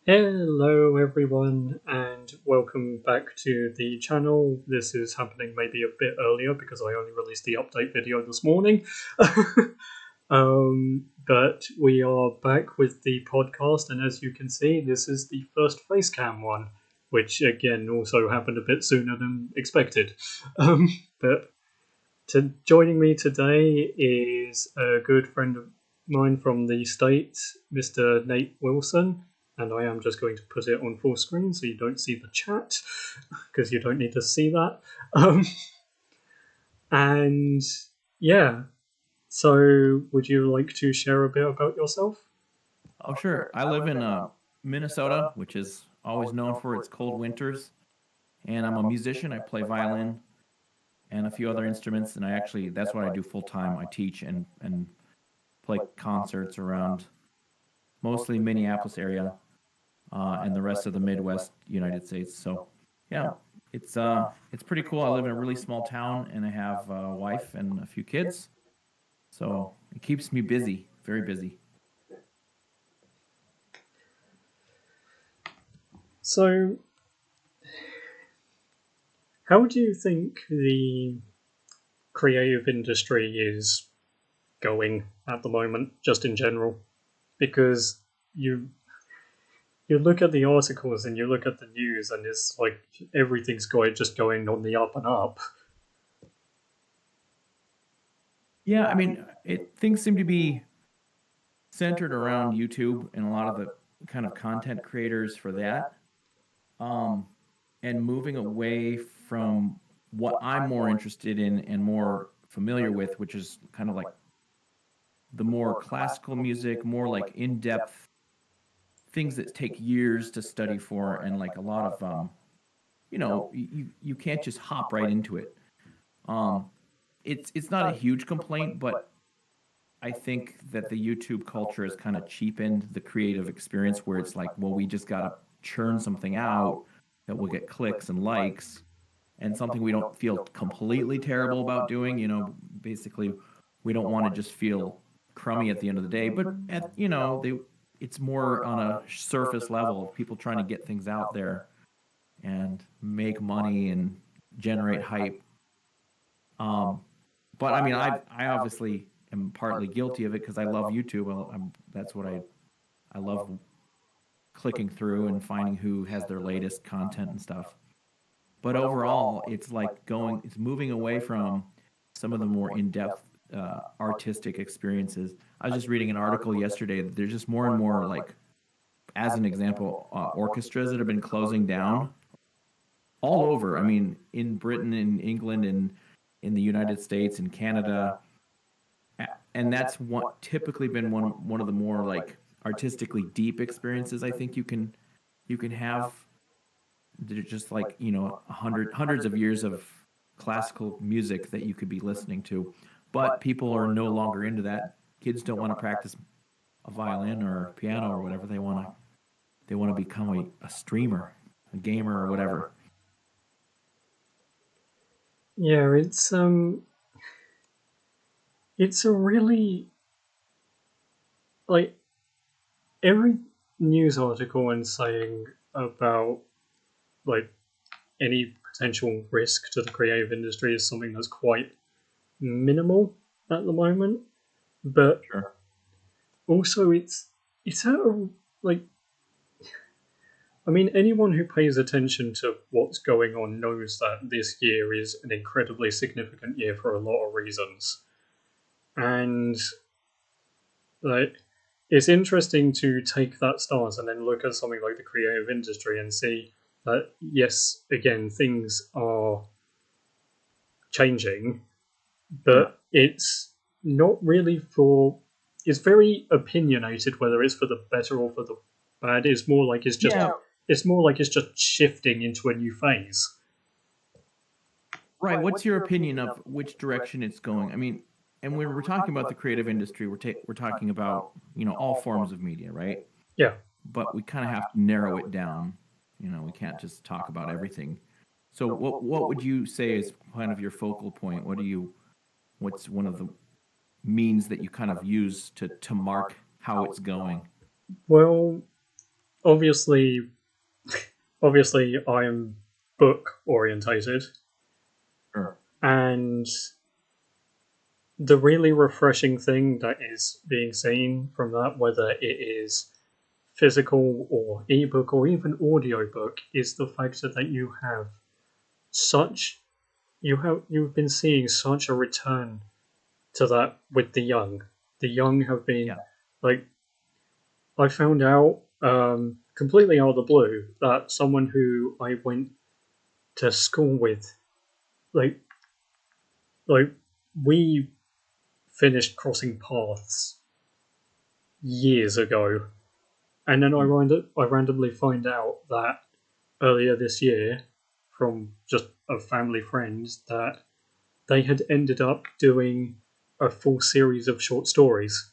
Hello everyone and welcome back to the channel. This is happening maybe a bit earlier because I only released the update video this morning. But we are back with the podcast, and as you can see, this is the first facecam one, which again also happened a bit sooner than expected. But joining me today is a good friend of mine from the States, Mr. Nate Wilson, and I am just going to put it on full screen so you don't see the chat, because you don't need to see that. Um, and yeah, so would you like to share a bit about yourself? Oh, sure. I live in Minnesota, which is always known for its cold winters. And I'm a musician. I play violin and a few other instruments. And that's what I do full time. I teach and play concerts around mostly Minneapolis area and the rest of the Midwest United States. So, yeah, it's pretty cool. I live in a really small town and I have a wife and a few kids. So it keeps me busy, very busy. So, how do you think the creative industry is going at the moment, just in general? Because you you look at the articles and you look at the news, and it's like everything's going on the up and up. Yeah, I mean, things seem to be centered around YouTube and a lot of the kind of content creators for that. Um, and moving away from what I'm more interested in and more familiar with, which is kind of like the more classical music, more like in-depth things that take years to study for, and like a lot of you can't just hop right into it. Um, it's not a huge complaint, but I think that the YouTube culture has kind of cheapened the creative experience where it's like, well, we just got to churn something out that will get clicks and likes and something we don't feel completely terrible about doing. Basically, we don't want to just feel crummy at the end of the day, but it's more on a surface level of people trying to get things out there and make money and generate hype. Um, but I mean, I obviously am partly guilty of it because I love YouTube. That's what I love clicking through and finding who has their latest content and stuff. But overall, it's moving away from some of the more in-depth artistic experiences. I was just reading an article yesterday that there's just more and more like, as an example, orchestras that have been closing down all over. I mean, in Britain, in England, and in the United States, and Canada, and that's what typically been one of the more like artistically deep experiences I think you can have. They're just like hundreds of years of classical music that you could be listening to, but people are no longer into that. Kids don't want to practice a violin or piano or whatever. They want to become a streamer, a gamer, or whatever. Yeah, it's a really like every news article and saying about like any potential risk to the creative industry is something that's quite minimal at the moment. But Sure. also it's at a like I mean, anyone who pays attention to what's going on knows that this year is an incredibly significant year for a lot of reasons. And like it's interesting to take that stance and then look at something like the creative industry and see that yes, again, things are changing, Sure. but it's not really for it's very opinionated whether it's for the better or for the bad. Yeah. It's more like it's just shifting into a new phase. Right. What's your opinion of which direction it's going? I mean, and when we're talking about the creative industry, we're talking about all forms of media, right? Yeah. But we kind of have to narrow it down. We can't just talk about everything. So what would you say is kind of your focal point? What's one of the means that you kind of use to mark how it's going? Well, obviously, obviously, I am book orientated, Sure. and the really refreshing thing that is being seen from that, whether it is physical or ebook or even audiobook, is the fact that you have such you've been seeing such a return to that with the young. The young have been Yeah. like, I found out completely out of the blue that someone who I went to school with, like like we finished crossing paths years ago, and then I randomly find out that earlier this year from just a family friend that they had ended up doing a full series of short stories.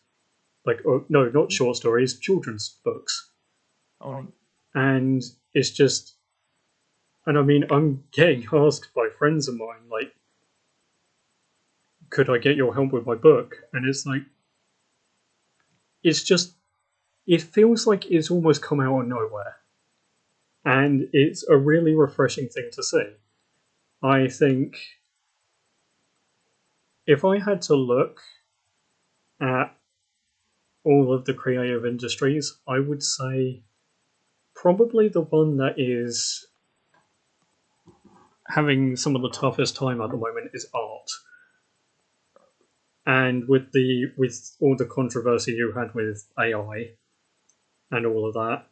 Like, oh, no, not short stories, children's books. Oh, And it's just, and I mean, I'm getting asked by friends of mine, like, could I get your help with my book? And it's like, it's just, it feels like it's almost come out of nowhere. And it's a really refreshing thing to see. I think if I had to look at all of the creative industries, I would say probably the one that is having some of the toughest time at the moment is art. And with all the controversy you had with AI and all of that,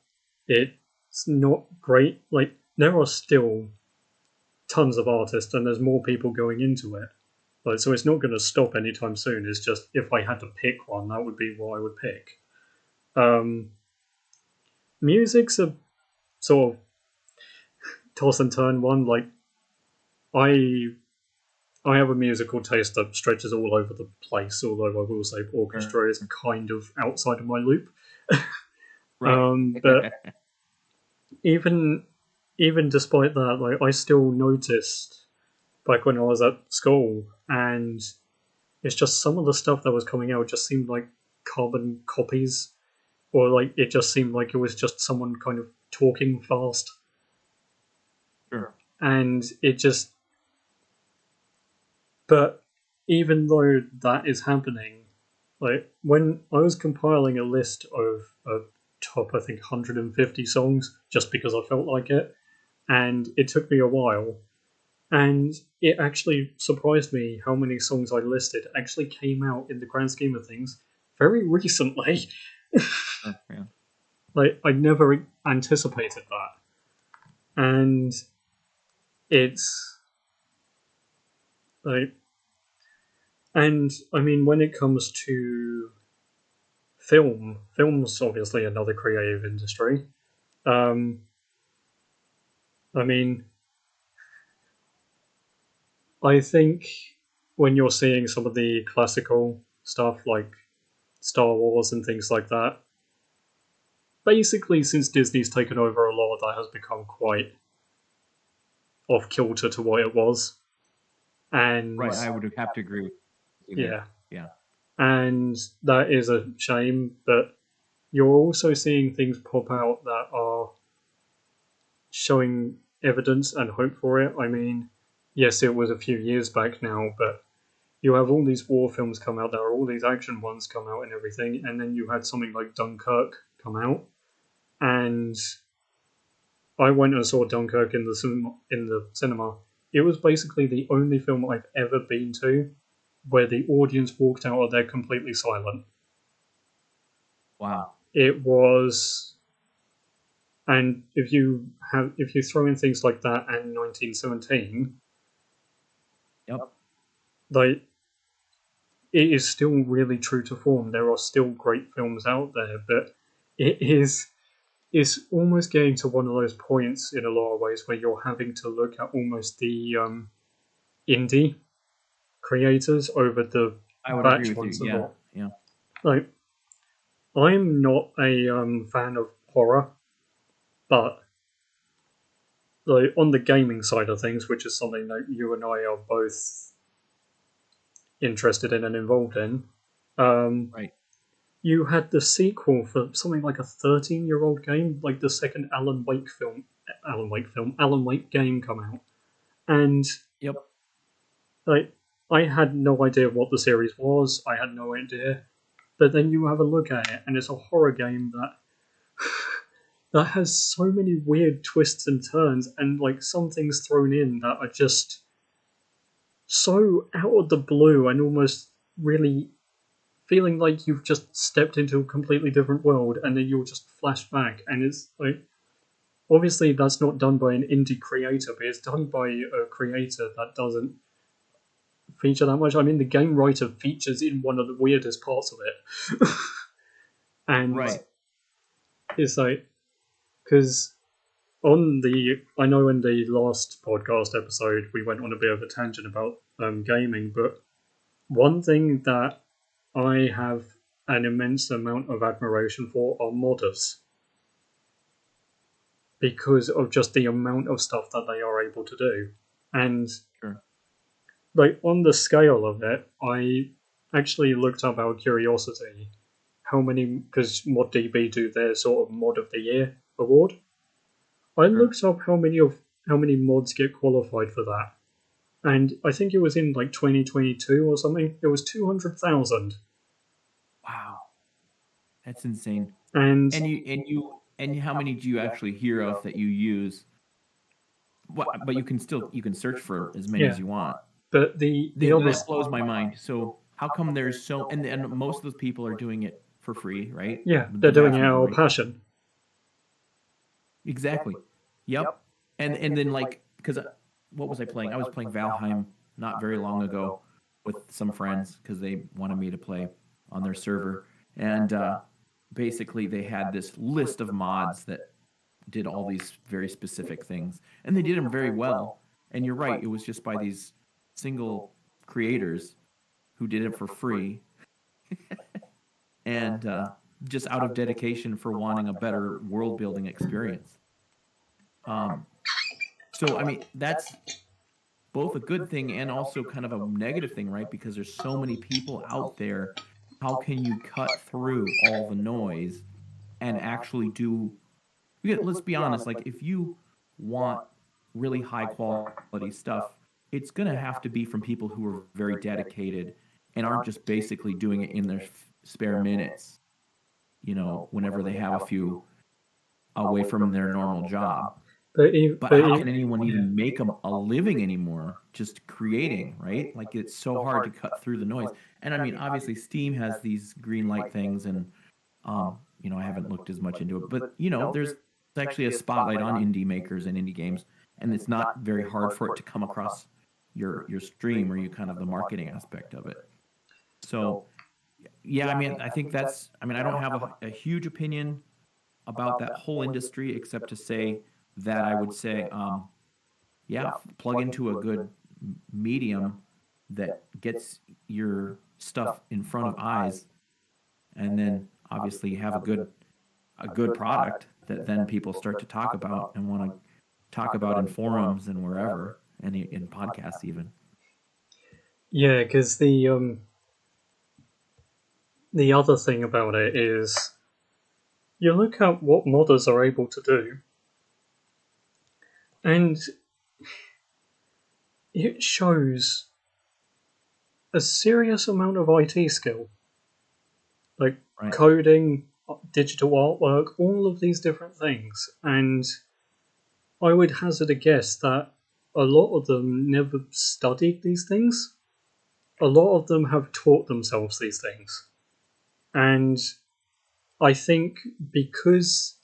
it's not great. Like, there are still tons of artists, and there's more people going into it. Like, so it's not going to stop anytime soon. It's just, if I had to pick one, that would be what I would pick. Um, Music's a sort of toss and turn one. Like, I I have a musical taste that stretches all over the place, although I will say orchestra is kind of outside of my loop. right. But even even despite that, like, I still noticed back when I was at school, and it's just some of the stuff that was coming out just seemed like carbon copies, or like it just seemed like it was just someone kind of talking fast, Sure. and it just. But even though that is happening, like when I was compiling a list of top, I think 150 songs, just because I felt like it, and it took me a while, and it actually surprised me how many songs I listed actually came out in the grand scheme of things very recently. Sure. Yeah. Like, I never anticipated that, and it's like, and I mean, when it comes to film's obviously another creative industry. Um, I mean, I think when you're seeing some of the classical stuff like Star Wars and things like that, basically since Disney's taken over a lot, that has become quite off kilter to what it was. And Right. I would have to agree with you there. yeah, Yeah. and that is a shame. But you're also seeing things pop out that are showing evidence and hope for it. I mean, yes, it was a few years back now, but you have all these war films come out, there are all these action ones come out and everything, and then you had something like Dunkirk come out, and I went and saw Dunkirk in the cinema. It was basically the only film I've ever been to where the audience walked out of there completely silent. Wow. It was, and if you throw in things like that and 1917, Yep. like, it is still really true to form. There are still great films out there, but it is it's almost getting to one of those points in a lot of ways where you're having to look at almost the indie creators over the I would agree batch with you. ones a Yeah. lot. Yeah. Like, I'm not a fan of horror, but like on the gaming side of things, which is something that you and I are both interested in and involved in, um, Right. you had the sequel for something like a 13-year-old game, like the second Alan Wake game come out, and Yep. like I had no idea what the series was. I had no idea, but then you have a look at it, and it's a horror game that has so many weird twists and turns, and like some things thrown in that are just so out of the blue and almost really feeling like you've just stepped into a completely different world, and then you'll just flash back, and it's like obviously that's not done by an indie creator, but it's done by a creator that doesn't feature that much. I mean, the game writer features in one of the weirdest parts of it, and Right. it's like because I know in the last podcast episode we went on a bit of a tangent about gaming, but one thing that I have an immense amount of admiration for are modders because of just the amount of stuff that they are able to do. And Sure. like on the scale of it, I actually looked up out of curiosity how many, because ModDB do their sort of Mod of the Year award. I looked up how many mods get qualified for that, and I think it was in like 2022 or something. It was 200,000. Wow. That's insane. And And how many do you actually hear of that you use? But you can search for as many as you want. but the other That blows my mind. So how come there's so and most of those people are doing it for free, right? yeah, The they're doing vast it out of majority. passion. Exactly. Yep. And then like because what was I playing? I was playing Valheim not very long ago with some friends because they wanted me to play on their server, and basically they had this list of mods that did all these very specific things, and they did them very well. And you're right, it was just by these single creators who did it for free, and just out of dedication for wanting a better world building experience. So I mean that's both a good thing and also kind of a negative thing, right? Because there's so many people out there. How can you cut through all the noise and actually do? Let's be honest. Like if you want really high quality stuff, it's going to have to be from people who are very dedicated and aren't just basically doing it in their spare minutes. Whenever they have a few away from their normal job. But how can anyone even make a living anymore just creating, right? Like it's so hard to cut through the noise. And I mean, obviously Steam has these green light things and I haven't looked as much into it, but there's actually a spotlight on indie makers and indie games, and it's not very hard for it to come across your stream or you kind of the marketing aspect of it. So yeah, I mean, I think I don't have a huge opinion about that whole industry except to say that I would say, plug into a good medium that gets your stuff in front of eyes, and then obviously you have a good product that then people start to talk about and want to talk about in forums and wherever, and in podcasts even. Yeah, because the other thing about it is you look at what modders are able to do, and it shows a serious amount of IT skill. Like Right. coding, digital artwork, all of these different things. And I would hazard a guess that a lot of them never studied these things. A lot of them have taught themselves these things. And I think because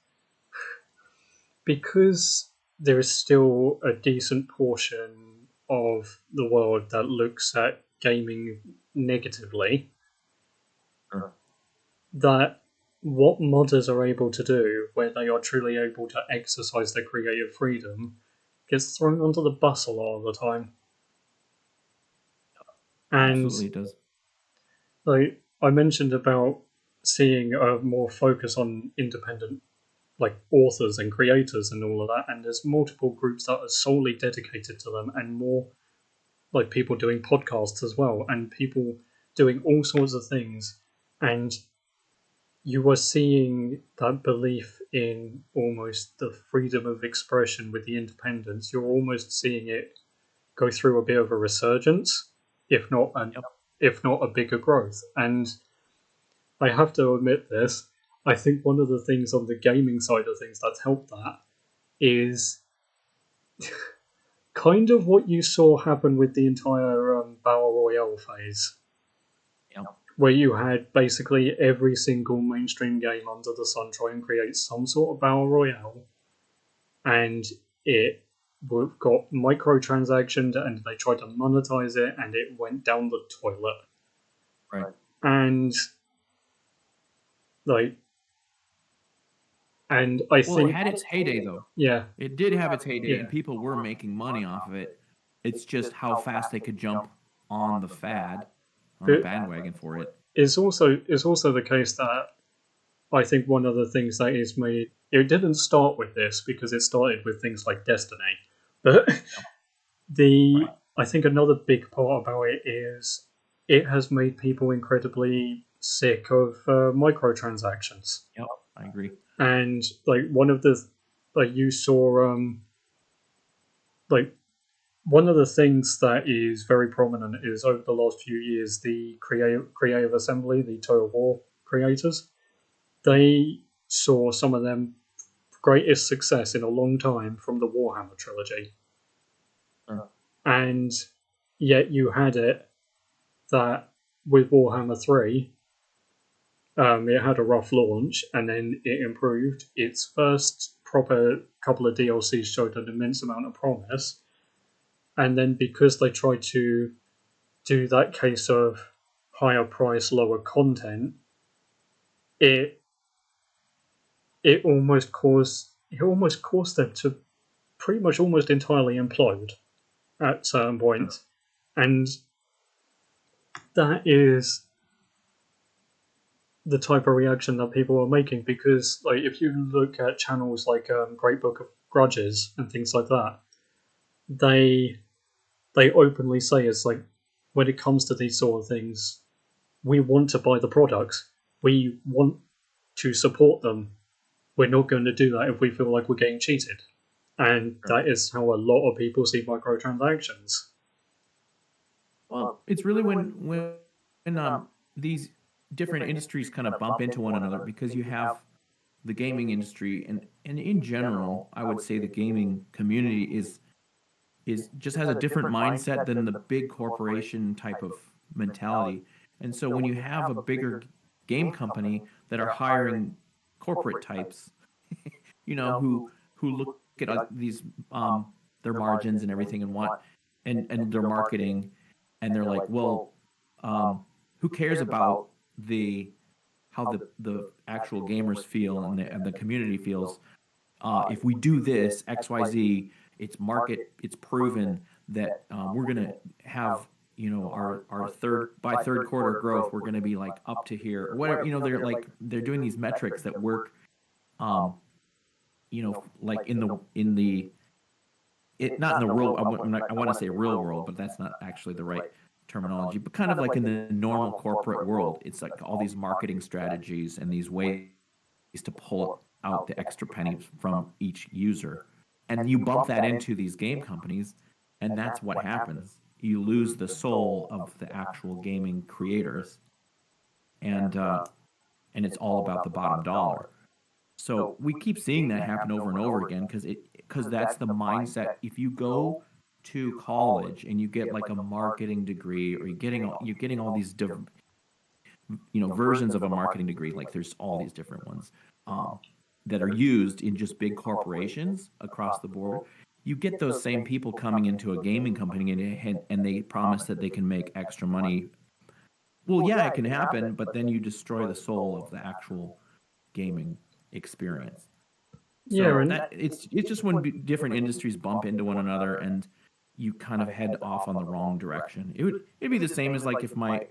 there is still a decent portion of the world that looks at gaming negatively, Sure. that what modders are able to do, where they are truly able to exercise their creative freedom, gets thrown under the bus a lot of the time. And Absolutely it does. like I mentioned about seeing a more focus on independent like authors and creators and all of that, and there's multiple groups that are solely dedicated to them, and more like people doing podcasts as well, and people doing all sorts of things. And you were seeing that belief in almost the freedom of expression with the independence. You're almost seeing it go through a bit of a resurgence, if not an Yep. if not a bigger growth. And I have to admit this. I think one of the things on the gaming side of things that's helped that is kind of what you saw happen with the entire battle royale phase, Yep. where you had basically every single mainstream game under the sun try and create some sort of battle royale, and it got microtransactions, and they tried to monetize it, and it went down the toilet. Right. And like, and I Well, it think, had its heyday though. yeah, It did have its heyday, yeah. and people were making money off of it. It's just how fast they could jump on the fad, on the But bandwagon for it. it's also the case that I think one of the things that is made it didn't start with this because it started with things like Destiny, but the Right. I think another big part about it is it has made people incredibly sick of microtransactions. Yep, I agree. And like one of the like you saw like one of the things that is very prominent is over the last few years the creative assembly, the Total War creators, they saw some of them greatest success in a long time from the Warhammer trilogy. Sure. And yet you had it that with Warhammer 3, it had a rough launch and then it improved. Its first proper couple of DLCs showed an immense amount of promise. And then because they tried to do that case of higher price, lower content, it it almost caused them to pretty much almost entirely implode at certain points. And that is the type of reaction that people are making because like if you look at channels like Great Book of Grudges and things like that, they they openly say it's like when it comes to these sort of things, we want to buy the products, we want to support them. We're not going to do that if we feel like we're getting cheated, and that is how a lot of people see microtransactions. Well, it's really when these different industries kind of bump into one another because you have the gaming industry and in general, I would say the gaming community is just has a different mindset than the big corporation type of mentality. And so when you have a bigger game company that are hiring corporate types, who look at these their margins and everything and want and their marketing, and they're like, well, who cares about the how the actual gamers feel and the community feels if we do this XYZ, it's proven that we're gonna have our third quarter growth, we're gonna be like up to here or whatever. They're doing these metrics that work, um, like in the it not in the real I want to say real world, but that's not actually the right terminology, but kind of like in the normal corporate world. It's like all these marketing strategies and these ways to pull out the extra pennies from each user. And you bump that into these game companies, and that's what happens. You lose the soul of the actual gaming creators, and it's all about the bottom dollar. So we keep seeing that happen over and over again because that's the mindset. If you go to college and you get like a marketing degree, or you're getting all these different versions of a marketing degree, like there's all these different ones that are used in just big corporations across the board. You get those same people coming into a gaming company and they promise that they can make extra money. Well, yeah, it can happen, but then you destroy the soul of the actual gaming experience. Yeah, So and that it's just when different industries bump into one another and you kind of head off on the wrong direction. It'd be the same as like if my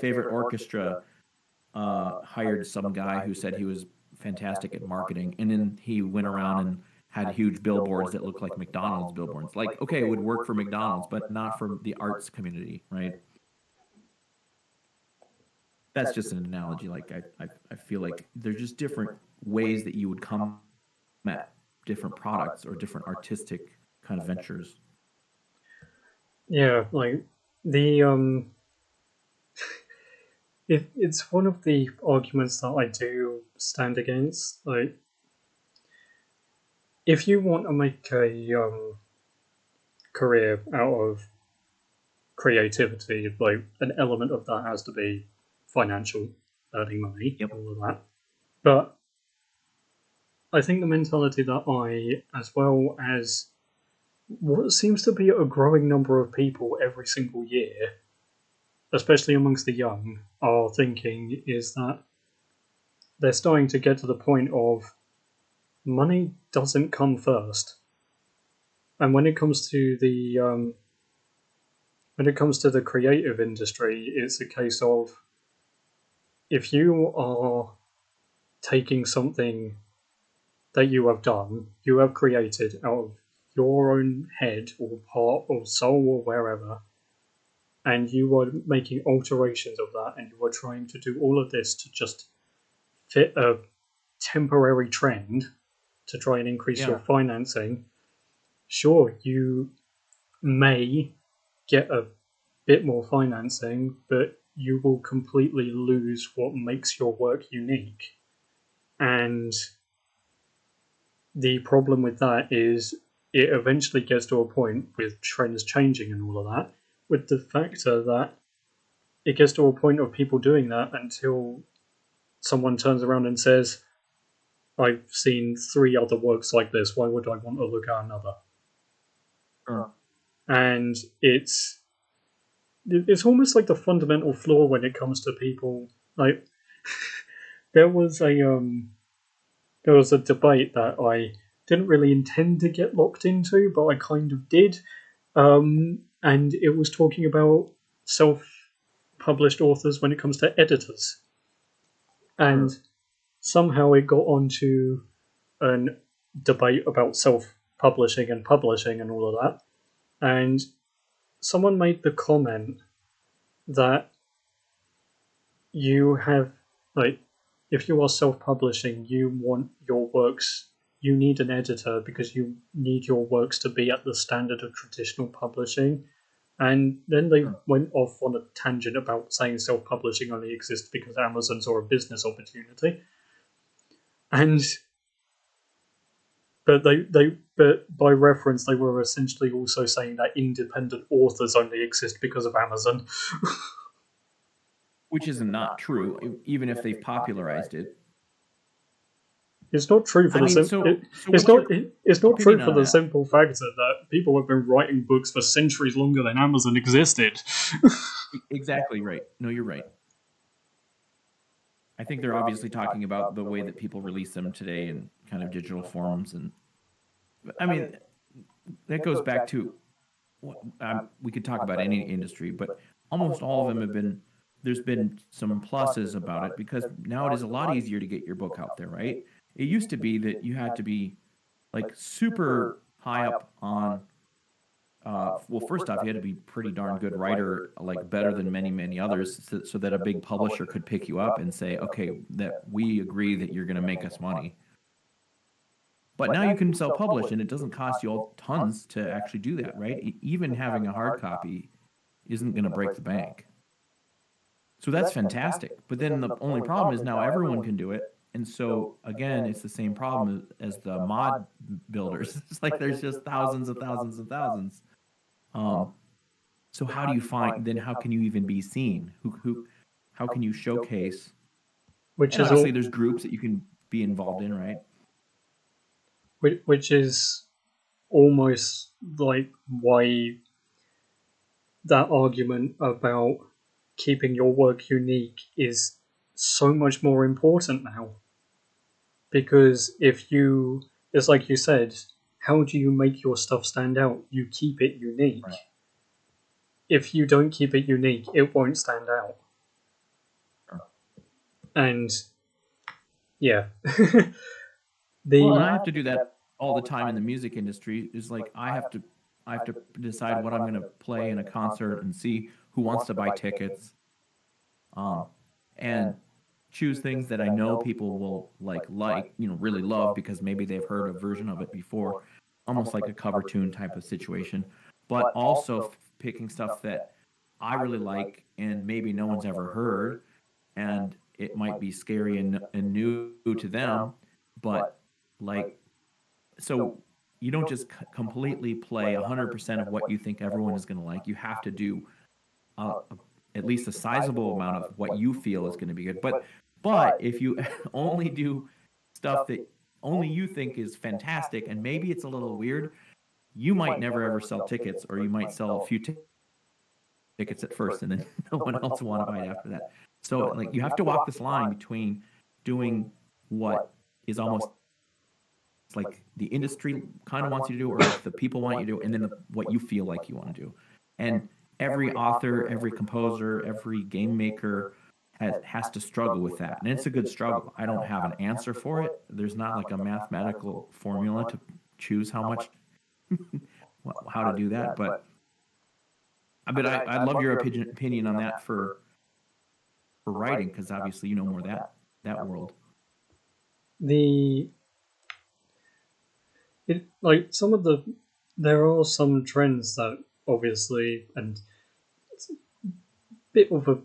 favorite orchestra hired some guy who said he was fantastic at marketing, and then he went around and had huge billboards that looked like McDonald's billboards. Like, okay, it would work for McDonald's, but not for the arts community, right? that's just an analogy. Like I feel like there's just different ways that you would come at different products or different artistic kind of ventures. Yeah, like the it's one of the arguments that I do stand against. Like, if you want to make a career out of creativity, like an element of that has to be financial, earning money, Yep. all of that. But I think the mentality that as well as what seems to be a growing number of people every single year, especially amongst the young, are thinking is that they're starting to get to the point of money doesn't come first. And when it comes to the creative industry, it's a case of if you are taking something that you have done, you have created out of your own head or part or soul or wherever, and you are making alterations of that, and you are trying to do all of this to just fit a temporary trend to try and increase your Yeah. financing, sure, you may get a bit more financing, but you will completely lose what makes your work unique. And the problem with that is it eventually gets to a point with trends changing and all of that, with the factor that it gets to a point of people doing that until someone turns around and says, I've seen 3 other works like this, why would I want to look at another? Sure. And it's almost like the fundamental flaw when it comes to people. Like there was a there was a debate that I didn't really intend to get locked into, but I kind of did. And it was talking about self-published authors when it comes to editors, and somehow it got onto an debate about self-publishing and publishing and all of that. And someone made the comment that you have like if you are self-publishing, you want your works. You need an editor because you need your works to be at the standard of traditional publishing. And then they went off on a tangent about saying self-publishing only exists because Amazon saw a business opportunity. And but by reference they were essentially also saying that independent authors only exist because of Amazon. Which is not true, even if they've popularized it. It's not true for I the mean, simple. so what's your It's not true opinion for on the that? simple factor that people have been writing books for centuries longer than Amazon existed. Exactly right. No, you're right. I think they're obviously talking about the way that people release them today in kind of digital forms, and I mean that goes back to we could talk about any industry, but almost all of them have been. There's been some pluses about it because now it is a lot easier to get your book out there, right? It used to be that you had to be like super high up on. Well, first off, you had to be pretty darn good writer, like better than many others, so that a big publisher could pick you up and say, "Okay, that we agree that you're going to make us money." But now you can self-publish, and it doesn't cost you all tons to actually do that, right? Even having a hard copy isn't going to break the bank. So that's fantastic. But then the only problem is now everyone can do it. And so again, it's the same problem as the mod builders. It's like there's just thousands and thousands and thousands. So how do you find then how can you even be seen? How can you showcase? which And is all, obviously there's groups that you can be involved in, right? which is almost like why that argument about keeping your work unique is so much more important now. Because if you, it's like you said, how do you make your stuff stand out? You keep it unique. Right. If you don't keep it unique, it won't stand out. Sure. And yeah, Well, and I have to do that all the time in the music industry. Is like I have to decide what I'm going to play in a concert and see who wants to buy tickets. Um, and choose things that I know people will really love because maybe they've heard a version of it before, almost like a cover tune type of situation, but also picking stuff that I really like and maybe no one's ever heard, and it might be scary and new to them, but like, so you don't just completely play 100% of what you think everyone is going to like. You have to do uh, at least a sizable amount of what you feel is going to be good. But if you only do stuff that only you think is fantastic and maybe it's a little weird, you might never ever sell tickets, or you might sell a few tickets at first and then no one else will want to buy it after that. So like you have to walk this line between doing what is almost like the industry kind of wants you to do, or like the people want you to do, and then what you feel like you want to do. And every author, every composer, every game maker has to struggle with that. And it's a good struggle. I don't have an answer for it. There's not like a mathematical formula to choose how much, how to do that. But I'd love your opinion on that for writing, because obviously you know more that world. The it like some of the there are some trends that obviously, and it's a bit of a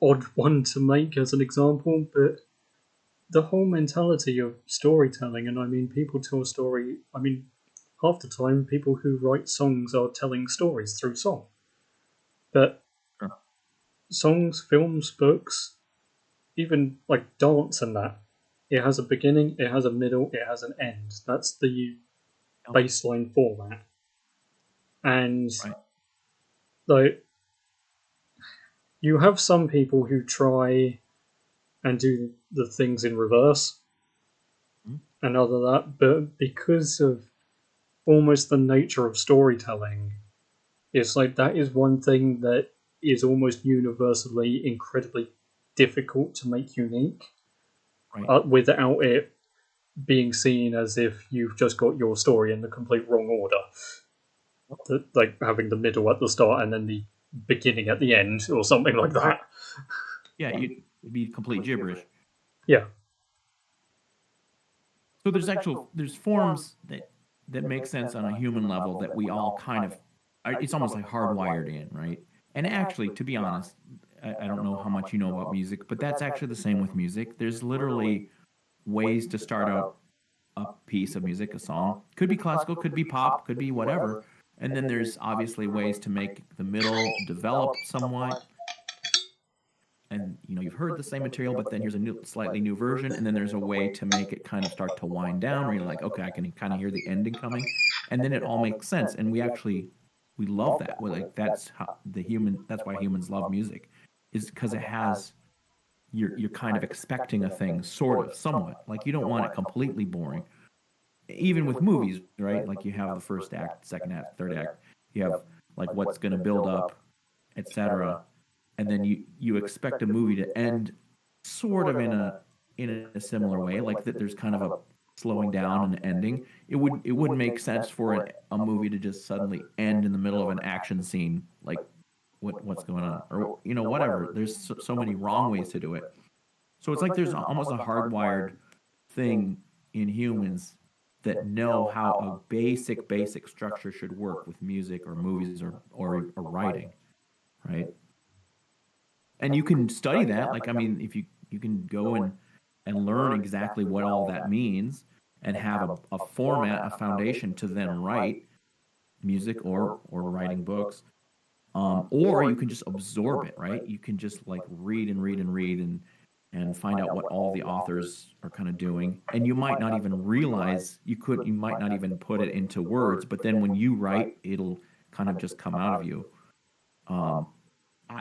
odd one to make as an example, but the whole mentality of storytelling, and I mean people tell story, I mean half the time people who write songs are telling stories through song. But Sure. songs, films, books, even like dance and that, it has a beginning, it has a middle, it has an end. That's the baseline format. And Right. like you have some people who try and do the things in reverse and other that, but because of almost the nature of storytelling, it's like that is one thing that is almost universally incredibly difficult to make unique, Right. without it being seen as if you've just got your story in the complete wrong order. Like having the middle at the start and then the beginning at the end, or something like that. Yeah, it'd be complete gibberish. Yeah. So there's forms that make sense on a human level that we all kind of, it's almost like hardwired in, right? And actually, to be honest, I don't know how much you know about music, but that's actually the same with music. There's literally ways to start out a piece of music, a song. Could be classical, could be pop, could be whatever. And then there's obviously ways to make the middle develop somewhat. And you've heard the same material, but then here's a slightly new version, and then there's a way to make it kind of start to wind down, where you're like, okay, I can kind of hear the ending coming, and then it all makes sense. And we love that. That's how that's why humans love music, is because it has, you're kind of expecting a thing, sort of, somewhat. Like, you don't want it completely boring. Even with movies, right? Like, you have the first act, second act, third act. You have like what's going to build up, etc., and then you expect a movie to end sort of in a similar way, like that there's kind of a slowing down and ending. It wouldn't make sense for a movie to just suddenly end in the middle of an action scene, like what's going on, or whatever. There's so many wrong ways to do it. So it's like there's almost a hardwired thing in humans that know how a basic structure should work with music or movies or writing, right? And you can study that. Like, I mean, if you can go and learn exactly what all that means, and have a format, a foundation to then write music or writing books. Or you can just absorb it, right? You can just like read and read and read and find out what all the authors are kind of doing. And you might not even realize you might not even put it into words, but then when you write, it'll kind of just come out of you. Um,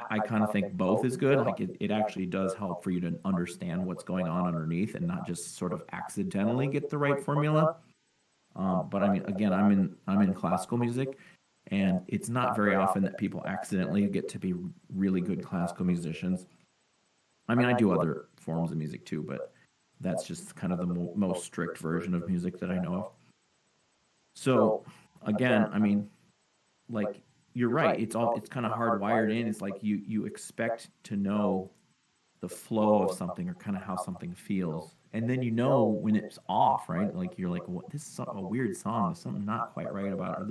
I kind of think both is good. Like, it actually does help for you to understand what's going on underneath, and not just sort of accidentally get the right formula. But I mean, again, I'm in classical music, and it's not very often that people accidentally get to be really good classical musicians. I mean, I do other forms of music too, but that's just kind of the most strict version of music that I know of. So again, I mean, like, you're right. It's kind of hardwired in. It's like you expect to know the flow of something or kind of how something feels, and then you know when it's off, right? Like you're like, what? This is a weird song. There's something not quite right about it. Or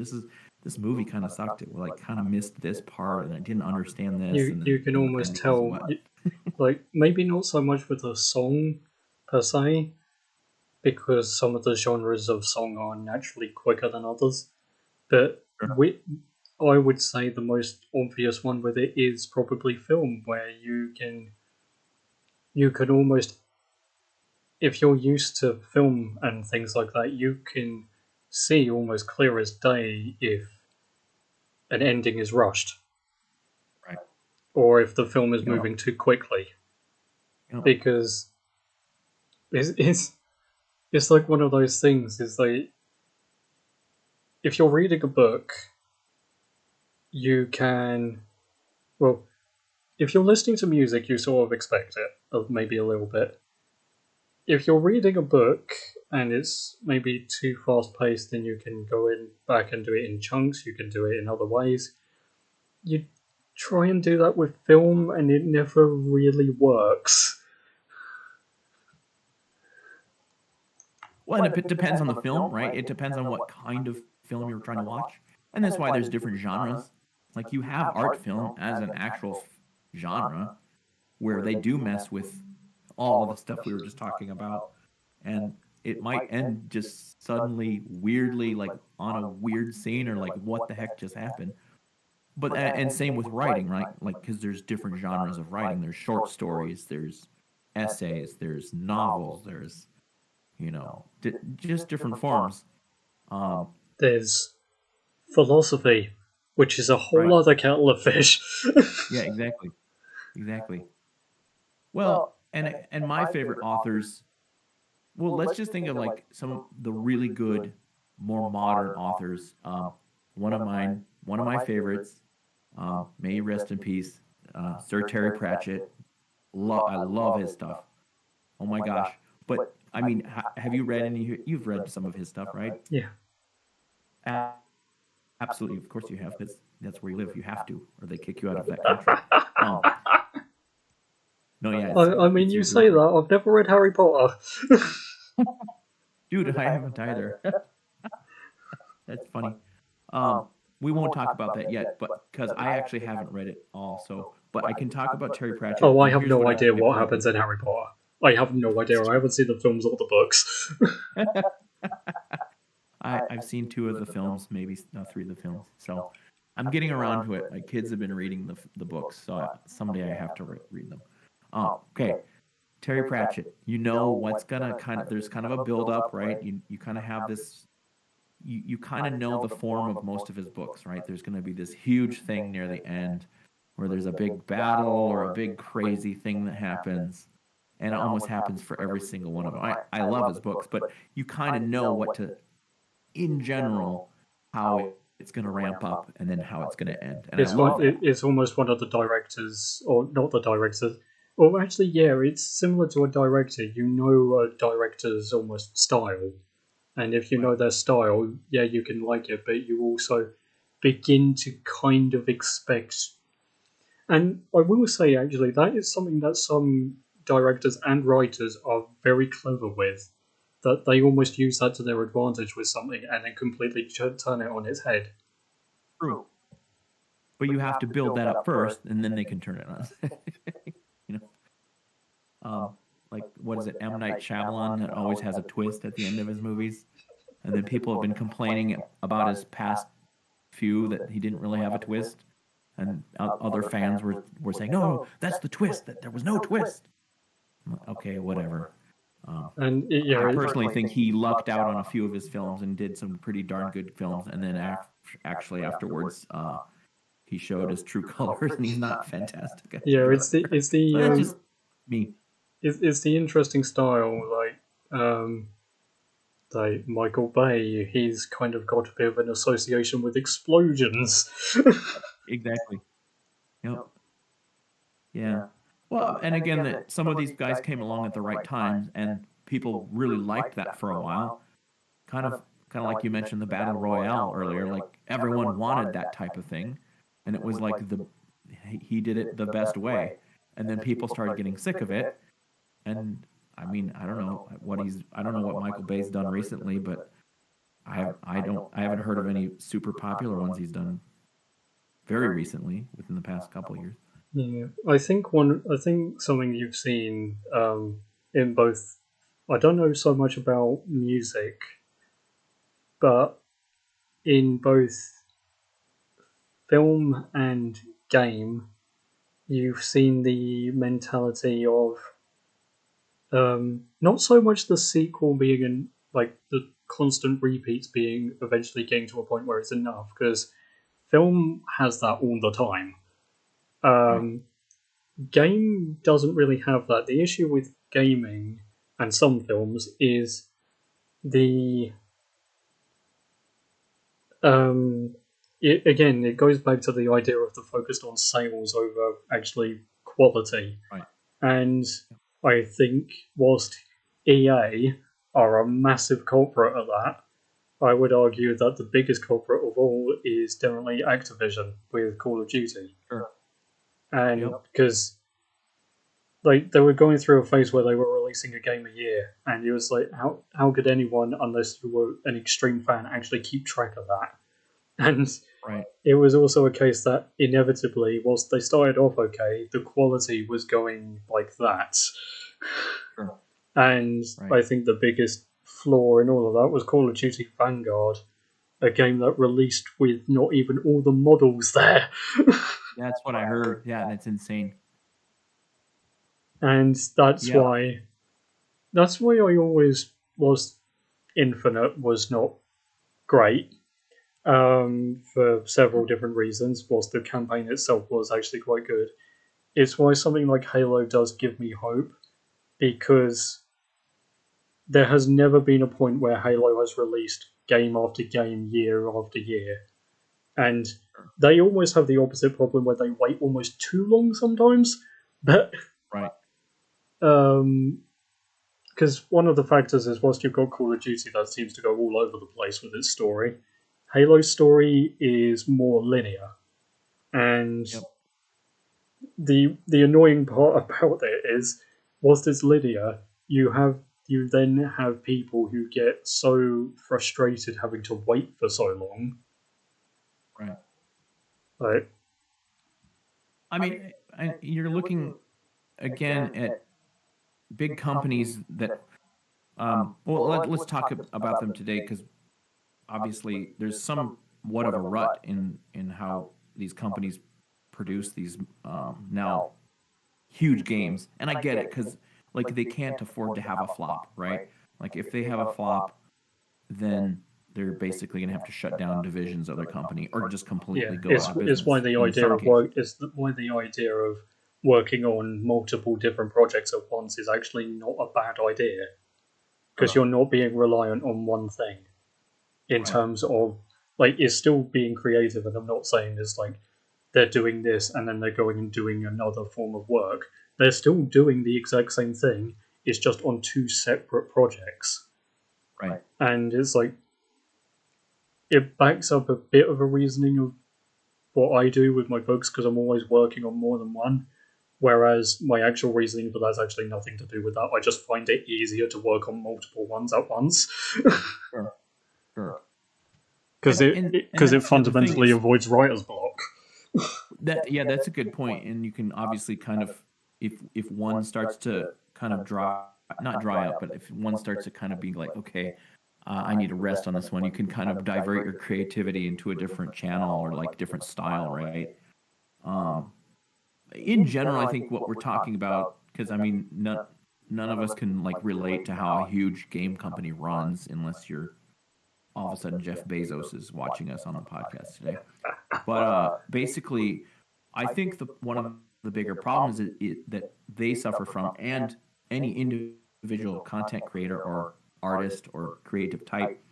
this movie kind of sucked. It like kind of missed this part, and I didn't understand this, and You then can and almost then guess tell, what? like maybe not so much with a song per se, because some of the genres of song are naturally quicker than others. But I would say the most obvious one with it is probably film, where you can almost, if you're used to film and things like that, you can see almost clear as day if an ending is rushed Right. or if the film is Yeah. moving too quickly, Yeah. because it's like one of those things. Is like if you're reading a book, you can, well, if you're listening to music, you sort of expect it, maybe a little bit. If you're reading a book and it's maybe too fast paced, then you can go in back and do it in chunks. You can do it in other ways. You try and do that with film, and it never really works. Well, and it depends on the film, right? It depends on what kind of film you're trying to watch, and that's why there's different genres. Like you have art film as an actual genre where they do mess with all of the stuff we were just talking about, and it might end just suddenly weirdly like on a weird scene or like what the heck just happened. But and same with writing, right? Like because there's different genres of writing. There's short stories, there's essays, there's novels, there's just different forms. Um, There's philosophy, which is a whole right? other kettle of fish. Yeah, exactly, exactly. Well, and my favorite authors. Well, let's just think of like some of the really good, more modern authors. One of my favorites. May he rest in peace. Sir Terry Pratchett. I love his stuff. Oh my gosh! But I mean, have you read any? You've read some of his stuff, right? Yeah. A- Absolutely, of course you have, because that's where you live. You have to, or they kick you out of that country. Um, no, yeah, I mean, it's you your say that. birthright, I've never read Harry Potter. dude. I haven't either. That's funny. Um, we won't talk about that yet, but because I actually haven't read it all. So, but I can talk about Terry Pratchett, Oh, I and have here's no what idea I've what read. happens in Harry Potter. I have no idea. I haven't seen the films or the books. I've seen two of the films, maybe three of the films. So I'm getting around to it. My kids have been reading the books, so someday I have to read them. Okay, Terry Pratchett. You know what's gonna kind of there's kind of a build up, right? You kind of have this. You kind of know the form of most of his books, right? There's going to be this huge thing near the end where there's a big battle or a big crazy thing that happens, and it almost happens for every single one of them. I love his books, but you kind of know what to, in general, how it's going to ramp up and then how it's going to end, and I love that. It's almost one of the directors, or not the directors. Well, actually, yeah, it's similar to a director. You know a director's almost style, and if you Right. know their style, yeah, you can like it, but you also begin to kind of expect. And I will say, actually, that is something that some directors and writers are very clever with. That they almost use that to their advantage with something and then completely turn it on its head. True, but you have to build that up first, and then they can turn it on. you know, um, like what is it, M. Night Shyamalan that always has a twist at the end of his movies, and then people have been complaining about his past few that he didn't really have a twist, and other fans were saying, no, that's the twist. That there was no twist. Okay, whatever. Um, And I yeah, personally think he lucked out on a few of his films and did some pretty darn good films, and then actually afterwards, he showed his true colors, and he's not fantastic yeah, anymore. But that's just me. it's the interesting style. Like Michael Bay, he's kind of got a bit of an association with explosions. Exactly. Yep. Yeah. Well, and again, that some of these guys came along at the right times, and people really liked that for a while. Kind of, kind of like you mentioned the battle royale earlier. Like everyone wanted that type of thing, and it was like he did it the best way, and then people started getting sick of it. And I mean, I don't know what Michael Bay's done recently, but I haven't heard of any super popular ones he's done very recently within the past couple of years. Yeah, I think something you've seen in both. I don't know so much about music, but in both film and game, you've seen the mentality of not so much the sequel being like the constant repeats being eventually getting to a point where it's enough, because film has that all the time. Right. Game doesn't really have that. The issue with gaming and some films is the it goes back to the idea of the focused on sales over actually quality. Right. And I think whilst EA are a massive culprit of that, I would argue that the biggest culprit of all is definitely Activision with Call of Duty. Sure. And because they were going through a phase where they were releasing a game a year, and it was like, how could anyone, unless you were an extreme fan, actually keep track of that? And Right. it was also a case that inevitably, whilst they started off okay, the quality was going like that. Sure. And I think the biggest flaw in all of that was Call of Duty Vanguard, a game that released with not even all the models there. That's what I heard. Yeah, and it's insane. And that's why I always was Infinite was not great for several different reasons, whilst the campaign itself was actually quite good. It's why something like Halo does give me hope, because there has never been a point where Halo has released game after game, year after year. And they always have the opposite problem where they wait almost too long sometimes. But right. Because one of the factors is, whilst you've got Call of Duty that seems to go all over the place with its story, Halo's story is more linear. And the annoying part about it is, whilst it's linear, you then have people who get so frustrated having to wait for so long. Right. Right. I mean, you're looking again at big companies that. Let's talk about them today, because obviously there's somewhat of a rut in how these companies produce these now huge games, and I get it, because like they can't afford to have a flop, right? Like if they have a flop, then they're basically going to have to shut down divisions of their company or just completely go out of business. It's why the idea of working on multiple different projects at once is actually not a bad idea, because you're not being reliant on one thing in terms of, like, it's still being creative. And I'm not saying this like they're doing this and then they're going and doing another form of work. They're still doing the exact same thing. It's just on two separate projects. Right. And it's like, it backs up a bit of a reasoning of what I do with my books, because I'm always working on more than one. Whereas my actual reasoning for that is actually nothing to do with that. I just find it easier to work on multiple ones at once. Sure. Because it fundamentally avoids writer's block. That's a good point. And you can obviously kind of, if one starts to kind of not dry up, but if one starts to kind of be like, okay, I need to rest on this one, you can kind of divert your creativity into a different channel or like different style, right? In general, I think what we're talking about, because I mean, none of us can like relate to how a huge game company runs unless you're all of a sudden Jeff Bezos is watching us on the podcast today. But basically, I think one of the bigger problems is that they suffer from, and any individual content creator or artist or creative type,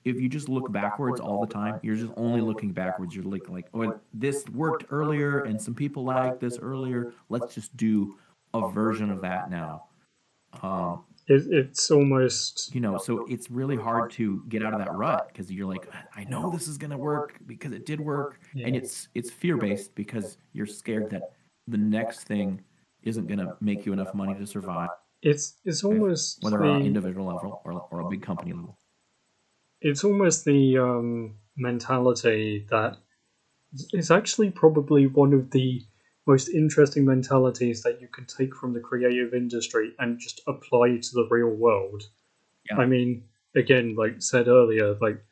if you just look backwards all the time, you're just only looking backwards. You're like, oh, this worked earlier and some people liked this earlier. Let's just do a version of that now. It's almost So it's really hard to get out of that rut because you're like, I know this is going to work because it did work. And yeah. it's fear-based because you're scared that the next thing isn't going to make you enough money to survive, It's almost whether on an the individual level or a big company level. it's almost the mentality that is actually probably one of the most interesting mentalities that you can take from the creative industry and just apply to the real world. Yeah. I mean, again, like said earlier, like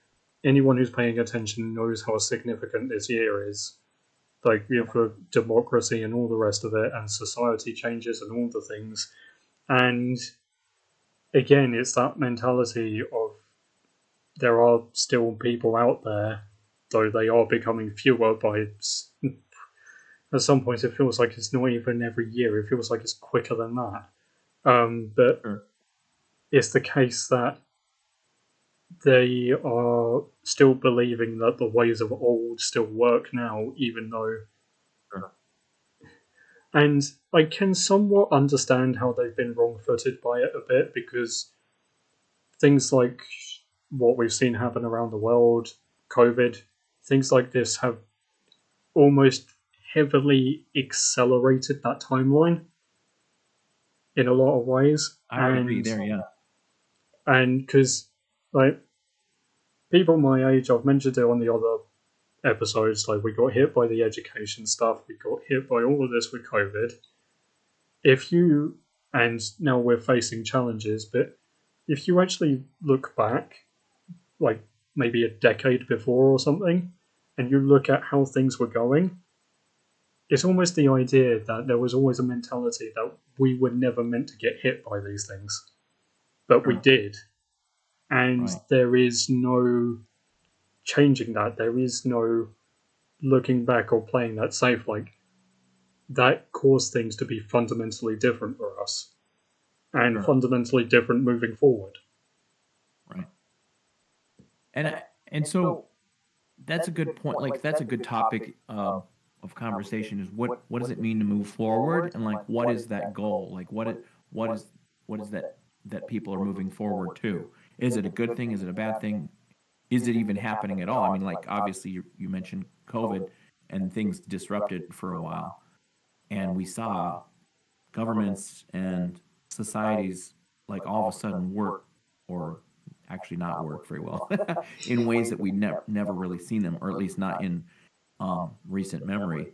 anyone who's paying attention knows how significant this year is. Like for democracy and all the rest of it, and society changes and all the things. And again, it's that mentality of there are still people out there, though they are becoming fewer by. At some points, it feels like it's not even every year. It feels like it's quicker than that. But Sure. it's the case that they are still believing that the ways of old still work now, even though. Sure. And I can somewhat understand how they've been wrong footed by it a bit because things like what we've seen happen around the world, COVID, things like this have almost heavily accelerated that timeline in a lot of ways. I would agree there, yeah. And because, like, people my age, I've mentioned it on the other episodes, like, we got hit by the education stuff, we got hit by all of this with COVID. If you, and now we're facing challenges, but if you actually look back, like maybe a decade before or something, and you look at how things were going, it's almost the idea that there was always a mentality that we were never meant to get hit by these things, but we did. And Right. there is no changing that. There is no looking back or playing that safe. Like, that caused things to be fundamentally different for us and Sure. fundamentally different moving forward. Right. And so that's a good point. Like that's a good topic of conversation is what does it mean to move forward and like what is that goal? Like what is what is that people are moving forward to? Is it a good thing? Is it a bad thing? Is it even happening at all? I mean, like obviously you mentioned COVID and things disrupted for a while, and we saw governments and societies like all of a sudden work or actually not work very well in ways that we never really seen them, or at least not in recent memory.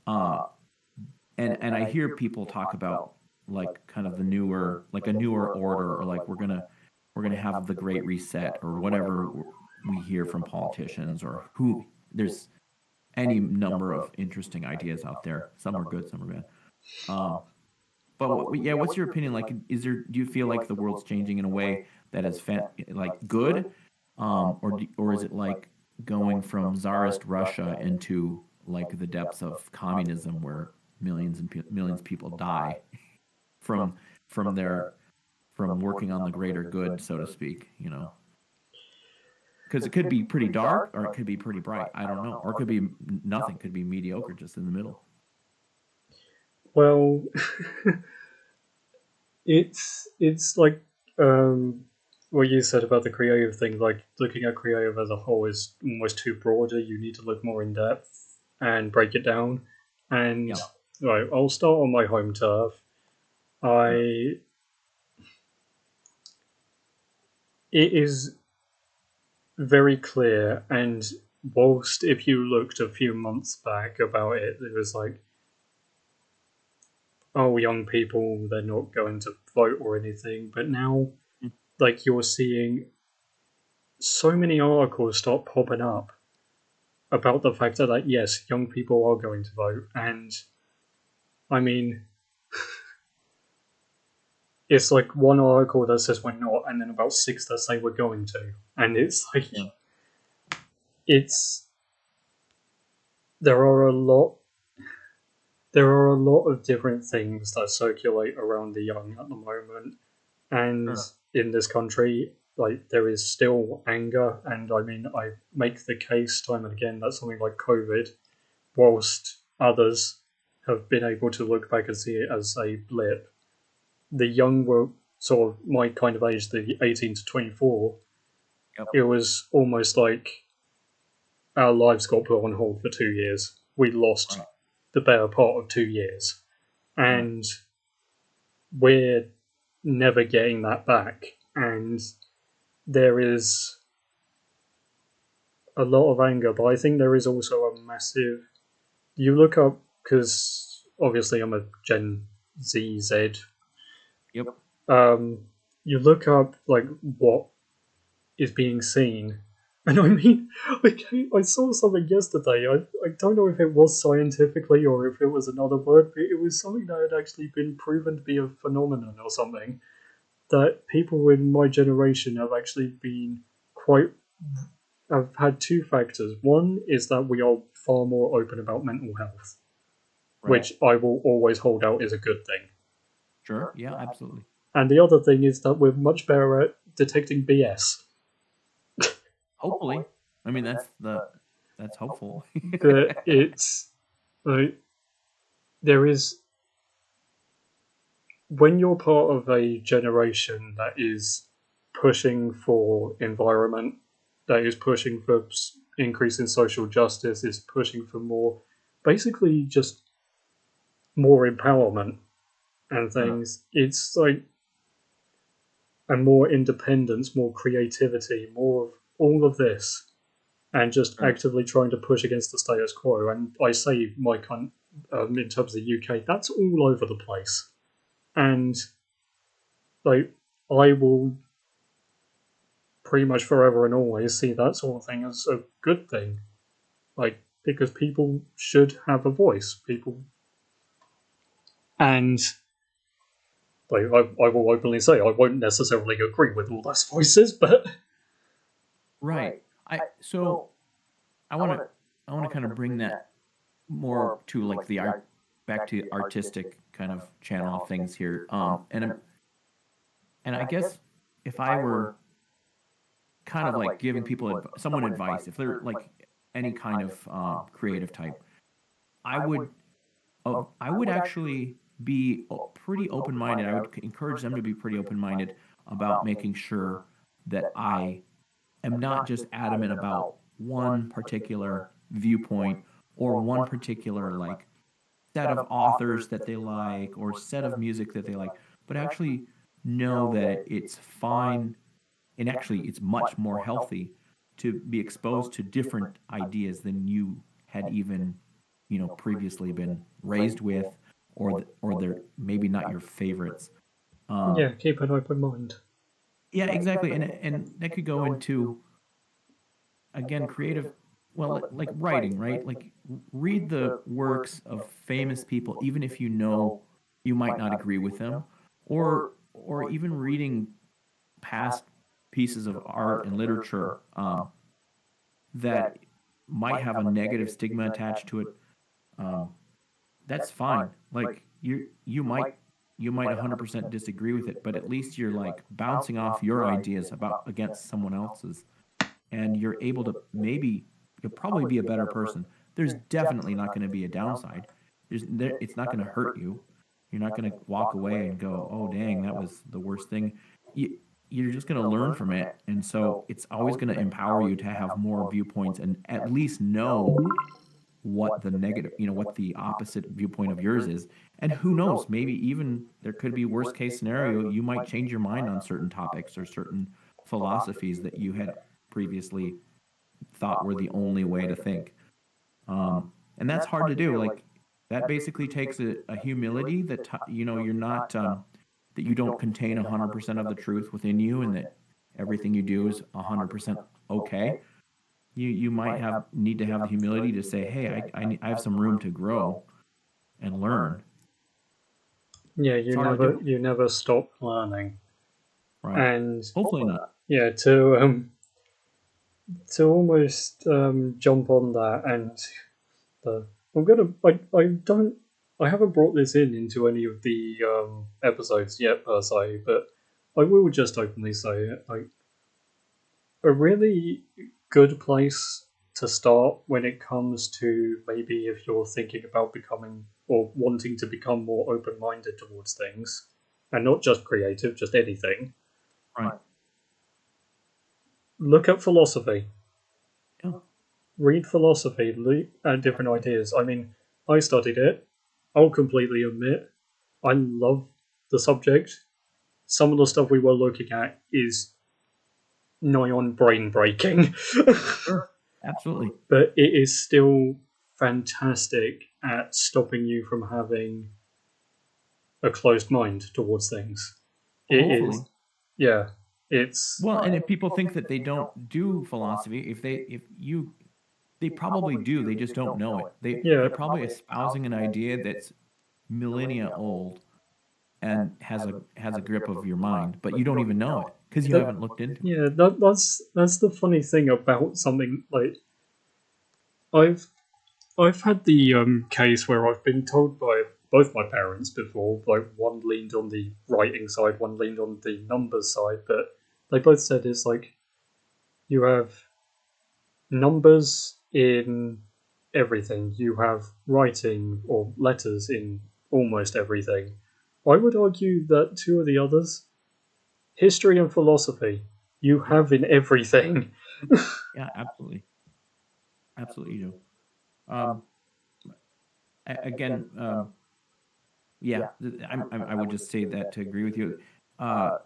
Uh, and I hear people talk about like kind of the newer, like a newer order, or like we're gonna have the Great Reset, or whatever we hear from politicians, or who there's any number of interesting ideas out there. Some are good, some are bad. Um, but yeah, what's your opinion? Like, do you feel like the world's changing in a way that is like good, or is it like going from czarist Russia into like the depths of communism where millions and millions of people die from from their from working on the greater good, so to speak? Because it could be pretty dark or it could be pretty bright. I don't know, or it could be nothing. It could be mediocre, just in the middle. Well, it's like what you said about the creative thing. Like looking at creative as a whole is almost too broader. You need to look more in depth and break it down. And Yeah. right, I'll start on my home turf. Sure. I It is very clear, and whilst if you looked a few months back about it, it was like, oh, young people, they're not going to vote or anything. But now, Mm. like, you're seeing so many articles start popping up about the fact that, like, yes, young people are going to vote. And I mean, it's like one article that says we're not, and then about six that say we're going to. And it's like, Yeah. it's, there are a lot there are a lot of different things that circulate around the young at the moment, and Sure. in this country, like there is still anger, and I mean, I make the case time and again that something like COVID, whilst others have been able to look back and see it as a blip, the young were sort of my kind of age, the 18 to 24, Yep. it was almost like our lives got put on hold for 2 years. We lost the better part of 2 years. And we're never getting that back. And there is a lot of anger, but I think there is also a massive. You look up, because obviously I'm a Gen Z. Yep. You look up like what is being seen, and I mean, like, I saw something yesterday. I don't know if it was scientifically or if it was another word, but it was something that had actually been proven to be a phenomenon or something. That people in my generation have actually been quite. Have had two factors. One is that we are far more open about mental health, which I will always hold out as a good thing. Sure. Yeah, absolutely. And the other thing is that we're much better at detecting BS. Hopefully. I mean, that's hopeful. That it's like there is when you're part of a generation that is pushing for environment, that is pushing for increase in social justice, is pushing for more, basically just more empowerment and things. It's like, and more independence, more creativity, more of all of this, and just actively trying to push against the status quo. And I say my in terms of the UK, that's all over the place. And like, I will pretty much forever and always see that sort of thing as a good thing. Like, because people should have a voice. People. And like, I will openly say I won't necessarily agree with all those voices, but Right. So I want to kind of bring that more to like the art, back to artistic kind of channel of things here. And I guess if I were kind of like giving people someone advice, if they're like any kind of creative type, I would I would actually be pretty open minded. I would encourage them to be pretty open minded about making sure that I am not just adamant about one particular viewpoint or one particular like set of authors that they like or set of music that they like, but actually know that it's fine and actually it's much more healthy to be exposed to different ideas than you had even, previously been raised with, or they're maybe not your favorites. Yeah, keep an open mind. Yeah, exactly, and that could go into, again, creative, well, like writing, right? Like read the works of famous people, even if you might not agree with them, or even reading past pieces of art and literature that might have a negative stigma attached to it. Um, that's fine. Like you might 100% disagree with it, but at least you're like bouncing off your ideas about against someone else's, and you're able to you'll probably be a better person. There's definitely not going to be a downside. It's not going to hurt you. You're not going to walk away and go, "Oh, dang, that was the worst thing." You're just going to learn from it, and so it's always going to empower you to have more viewpoints and at least know what the negative, what the opposite viewpoint of yours is. And who knows, maybe even there could be worst case scenario, you might change your mind on certain topics or certain philosophies that you had previously thought were the only way to think. And that's hard to do. Like that basically takes a humility that, you're not, that you don't contain 100% of the truth within you and that everything you do is 100% okay. You might need to have the humility to say, hey, I have some room to grow and learn. Yeah, It's hard to do. you never stop learning. Right. And Hopefully not. yeah, to almost jump on that, and I don't I haven't brought this into any of the episodes yet per se, but I will just openly say it. Like, a really good place to start when it comes to maybe if you're thinking about becoming or wanting to become more open minded towards things and not just creative, just anything. Right. Look at philosophy. Yeah. Read philosophy, look at different ideas. I mean, I studied it. I'll completely admit, I love the subject. Some of the stuff we were looking at is nigh on brain breaking. Sure. Absolutely. But it is still fantastic at stopping you from having a closed mind towards things. Well, It hopefully. is, yeah. It's Well, and if people think that they don't do philosophy, they probably do. They just don't know it. yeah, They're probably espousing an idea that's millennia old and has a grip of your mind, but you don't even know it because you that, haven't looked into it. yeah. That's the funny thing about something like I've I've had the case where I've been told by both my parents before, like one leaned on the writing side, one leaned on the numbers side, but they both said it's like you have numbers in everything, you have writing or letters in almost everything. I would argue that two of the others, history and philosophy, you have in everything. Yeah, absolutely, absolutely, you do. Again, yeah, I would just say that to agree with you. Uh,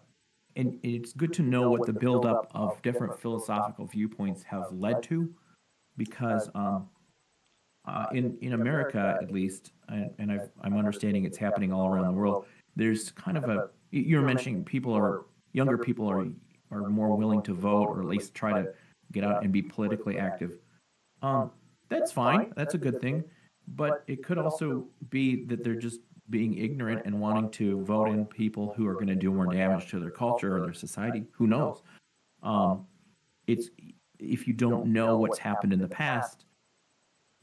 and it's good to know what the buildup of different philosophical viewpoints have led to, because in America at least, and I'm understanding it's happening all around the world. There's kind of you're mentioning younger people are more willing to vote or at least try to get out and be politically active. Um, that's fine. That's a good thing. But it could also be that they're just being ignorant and wanting to vote in people who are going to do more damage to their culture or their society. Who knows? Um, it's if you don't know what's happened in the past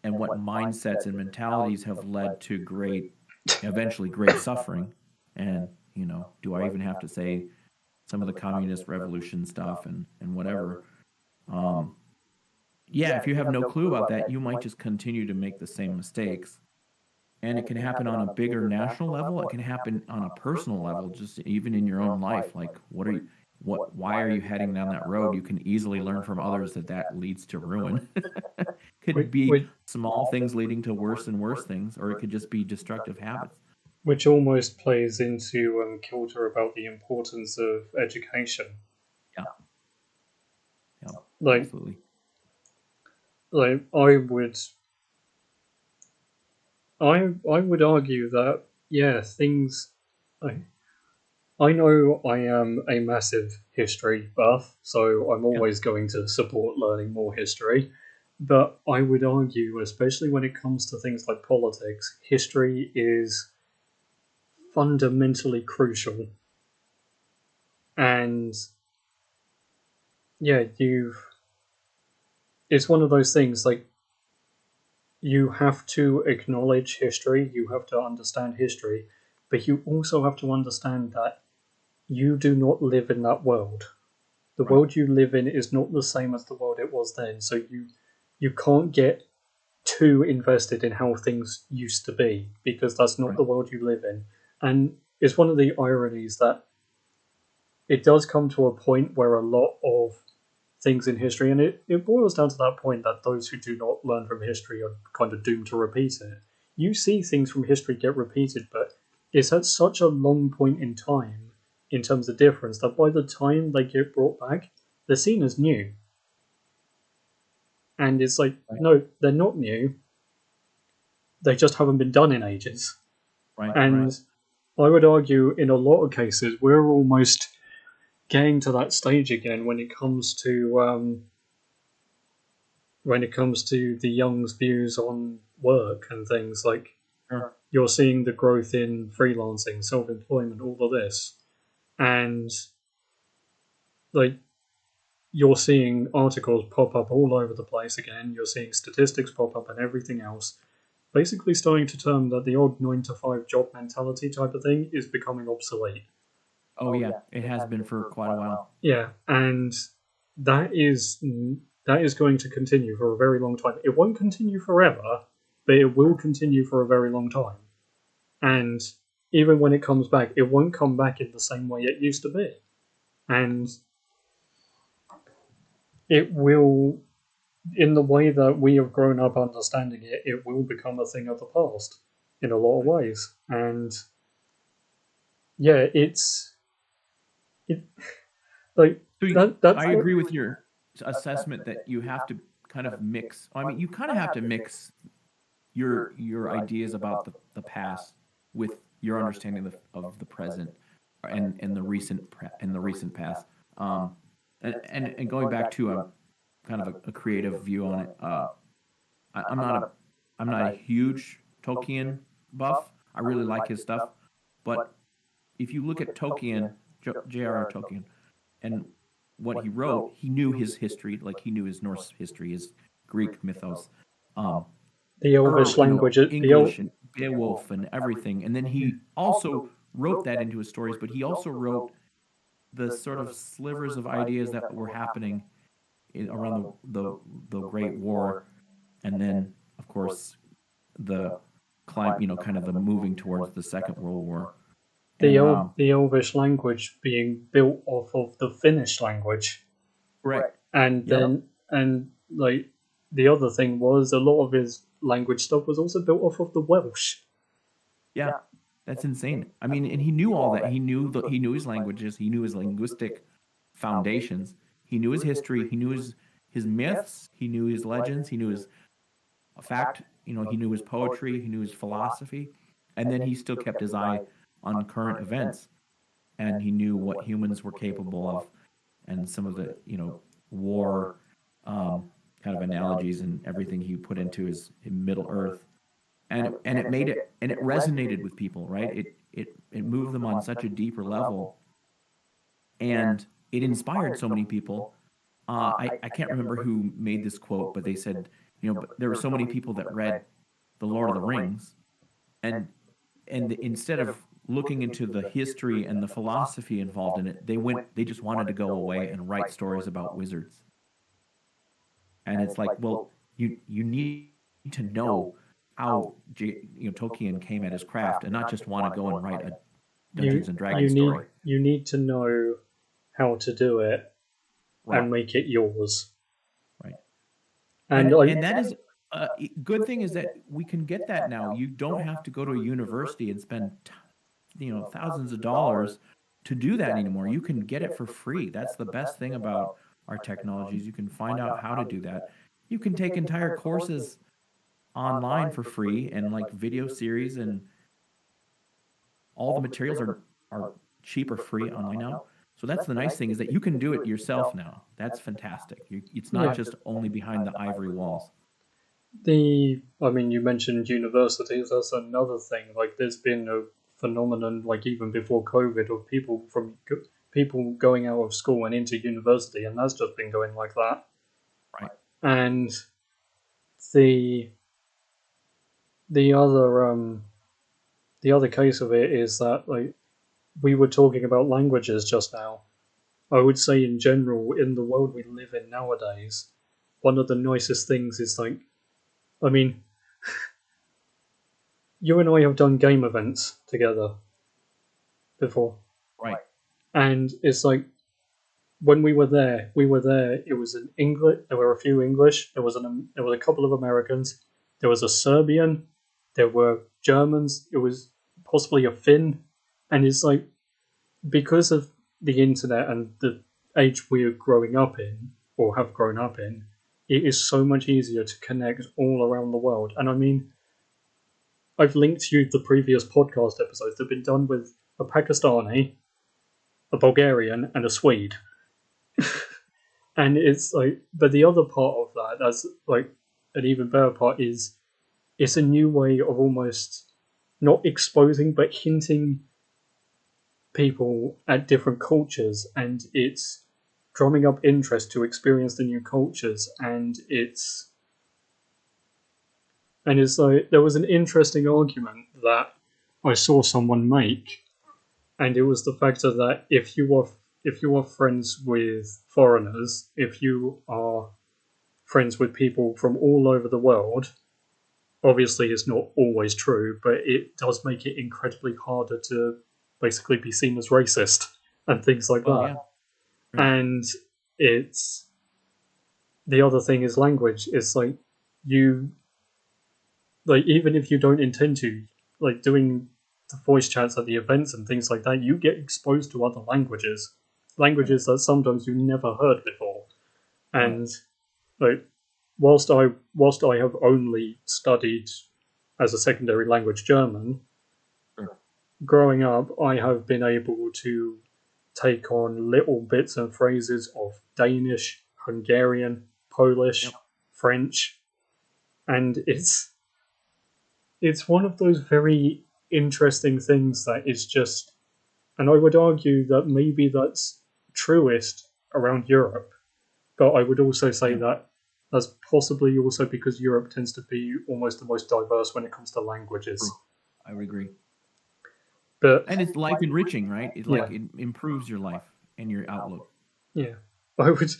and what mindsets and mentalities have led to eventually great suffering. And, do I even have to say some of the communist revolution stuff and whatever? Um, yeah, if you have no clue about that, you might just continue to make the same mistakes. And it can happen on a bigger national level. It can happen on a personal level, just even in your own life. Like, why are you heading down that road? You can easily learn from others that leads to ruin. Could be small things leading to worse and worse things, or it could just be destructive habits. Which almost plays into Kilter about the importance of education. Yeah, yeah, Like, absolutely. like I would argue that yeah, things. I know I am a massive history buff, so I'm Yeah, always going to support learning more history. But I would argue, especially when it comes to things like politics, history is fundamentally crucial. And yeah, it's one of those things like you have to acknowledge history, you have to understand history, but you also have to understand that you do not live in that world. The right, world you live in is not the same as the world it was then, so you can't get too invested in how things used to be because that's not right, the world you live in. And it's one of the ironies that it does come to a point where a lot of things in history, and it boils down to that point that those who do not learn from history are kind of doomed to repeat it. You see things from history get repeated, but it's at such a long point in time in terms of difference that by the time they get brought back, they're seen as new. And it's like, right, no, they're not new. They just haven't been done in ages. right, right. And I would argue in a lot of cases, we're almost getting to that stage again when it comes to the young's views on work and things like Sure. you're seeing the growth in freelancing, self-employment, all of this, and like you're seeing articles pop up all over the place again. You're seeing statistics pop up and everything else. Basically, starting to term that the old 9 to 5 job mentality type of thing is becoming obsolete. Oh yeah, it has been for quite a while. Yeah, and that is that is going to continue for a very long time. It won't continue forever, but it will continue for a very long time. And even when it comes back, it won't come back in the same way it used to be. And it will, in the way that we have grown up understanding it, it will become a thing of the past in a lot of ways. And yeah, it like So that's I agree with your assessment that you have to kind of mix. I mean, you kind of have to mix your ideas about the past with your understanding of the present and the recent past. Um, and going back to a kind of a creative view on it. I'm not a huge Tolkien buff. I really like his stuff, but if you look at Tolkien, J.R.R. Tolkien, and what he wrote, he knew his history, like he knew his Norse history, his Greek mythos, um, the Elvish language. English and Beowulf and everything. And then he also wrote that into his stories, but he also wrote the sort of slivers of ideas that were happening around the Great War, and then of course the climb, kind of the moving towards the Second World War. And the Elvish language being built off of the Finnish language. Right. And then, and like, the other thing was a lot of his language stuff was also built off of the Welsh. Yeah, that's insane. I mean, and he knew all that. He knew his languages. He knew his linguistic foundations. He knew his history. He knew his myths. He knew his legends. He knew his fact. He knew his poetry. He knew his philosophy. And then he still kept his eye on current events, and he knew what humans were capable of, and some of the war kind of analogies and everything he put into his Middle Earth, and it made it, and it resonated with people, right? It moved them on such a deeper level, and it inspired so many people. I can't remember who made this quote, but they said, but there were so many people that read The Lord of the Rings, and instead of looking into the history and the philosophy involved in it, they just wanted to go away and write stories about wizards. And it's like, well, you need to know how Tolkien came at his craft, and not just want to go and write a Dungeons and Dragons story. You need to know how to do it, right, and make it yours. Right. And that is a good thing, is that we can get that now. You don't have to go to a university and spend thousands of dollars to do that anymore. You can get it for free. That's the best thing about our technologies. You can find out how to do that. You can take entire courses online for free, and like video series, and all the materials are cheap or free online now. So that's the nice thing, is that you can do it yourself now. That's fantastic. It's not just only behind the ivory walls. You mentioned universities. That's another thing. Like, there's been a phenomenon, like even before COVID, of people going out of school and into university, and that's just been going like that. Right. And the other case of it is that, like, we were talking about languages just now. I would say in general, in the world we live in nowadays, one of the nicest things is, like, you and I have done game events together before. Right. And it's like, when we were there, it was an English, there were a few English, there was a couple of Americans, there was a Serbian, there were Germans, it was possibly a Finn, and it's like, because of the internet and the age we're growing up in, or have grown up in, it is so much easier to connect all around the world. And I mean, I've linked you the previous podcast episodes that have been done with a Pakistani, a Bulgarian, and a Swede. And it's like, but the other part of that's like an even better part, is it's a new way of almost not exposing but hinting people at different cultures, and it's drumming up interest to experience the new cultures. And it's like, there was an interesting argument that I saw someone make, and it was the fact of that if you are friends with foreigners, if you are friends with people from all over the world, obviously it's not always true, but it does make it incredibly harder to basically be seen as racist and things like Well, that. yeah, right. And it's the other thing is language. It's like you like even if you don't intend to, like doing the voice chats at the events and things like that, you get exposed to other languages, Right. languages that sometimes you never heard before. Right. And like whilst I have only studied as a secondary language German, Sure. growing up I have been able to take on little bits and phrases of Danish, Hungarian, Yep. Polish, French, and it's one of those very interesting things that is just, and I would argue that maybe that's truest around Europe, but I would also say Yeah. that that's possibly also because Europe tends to be almost the most diverse when it comes to languages. True. I would agree. But And it's life enriching, right? yeah, It improves your life and your outlook. yeah, I would.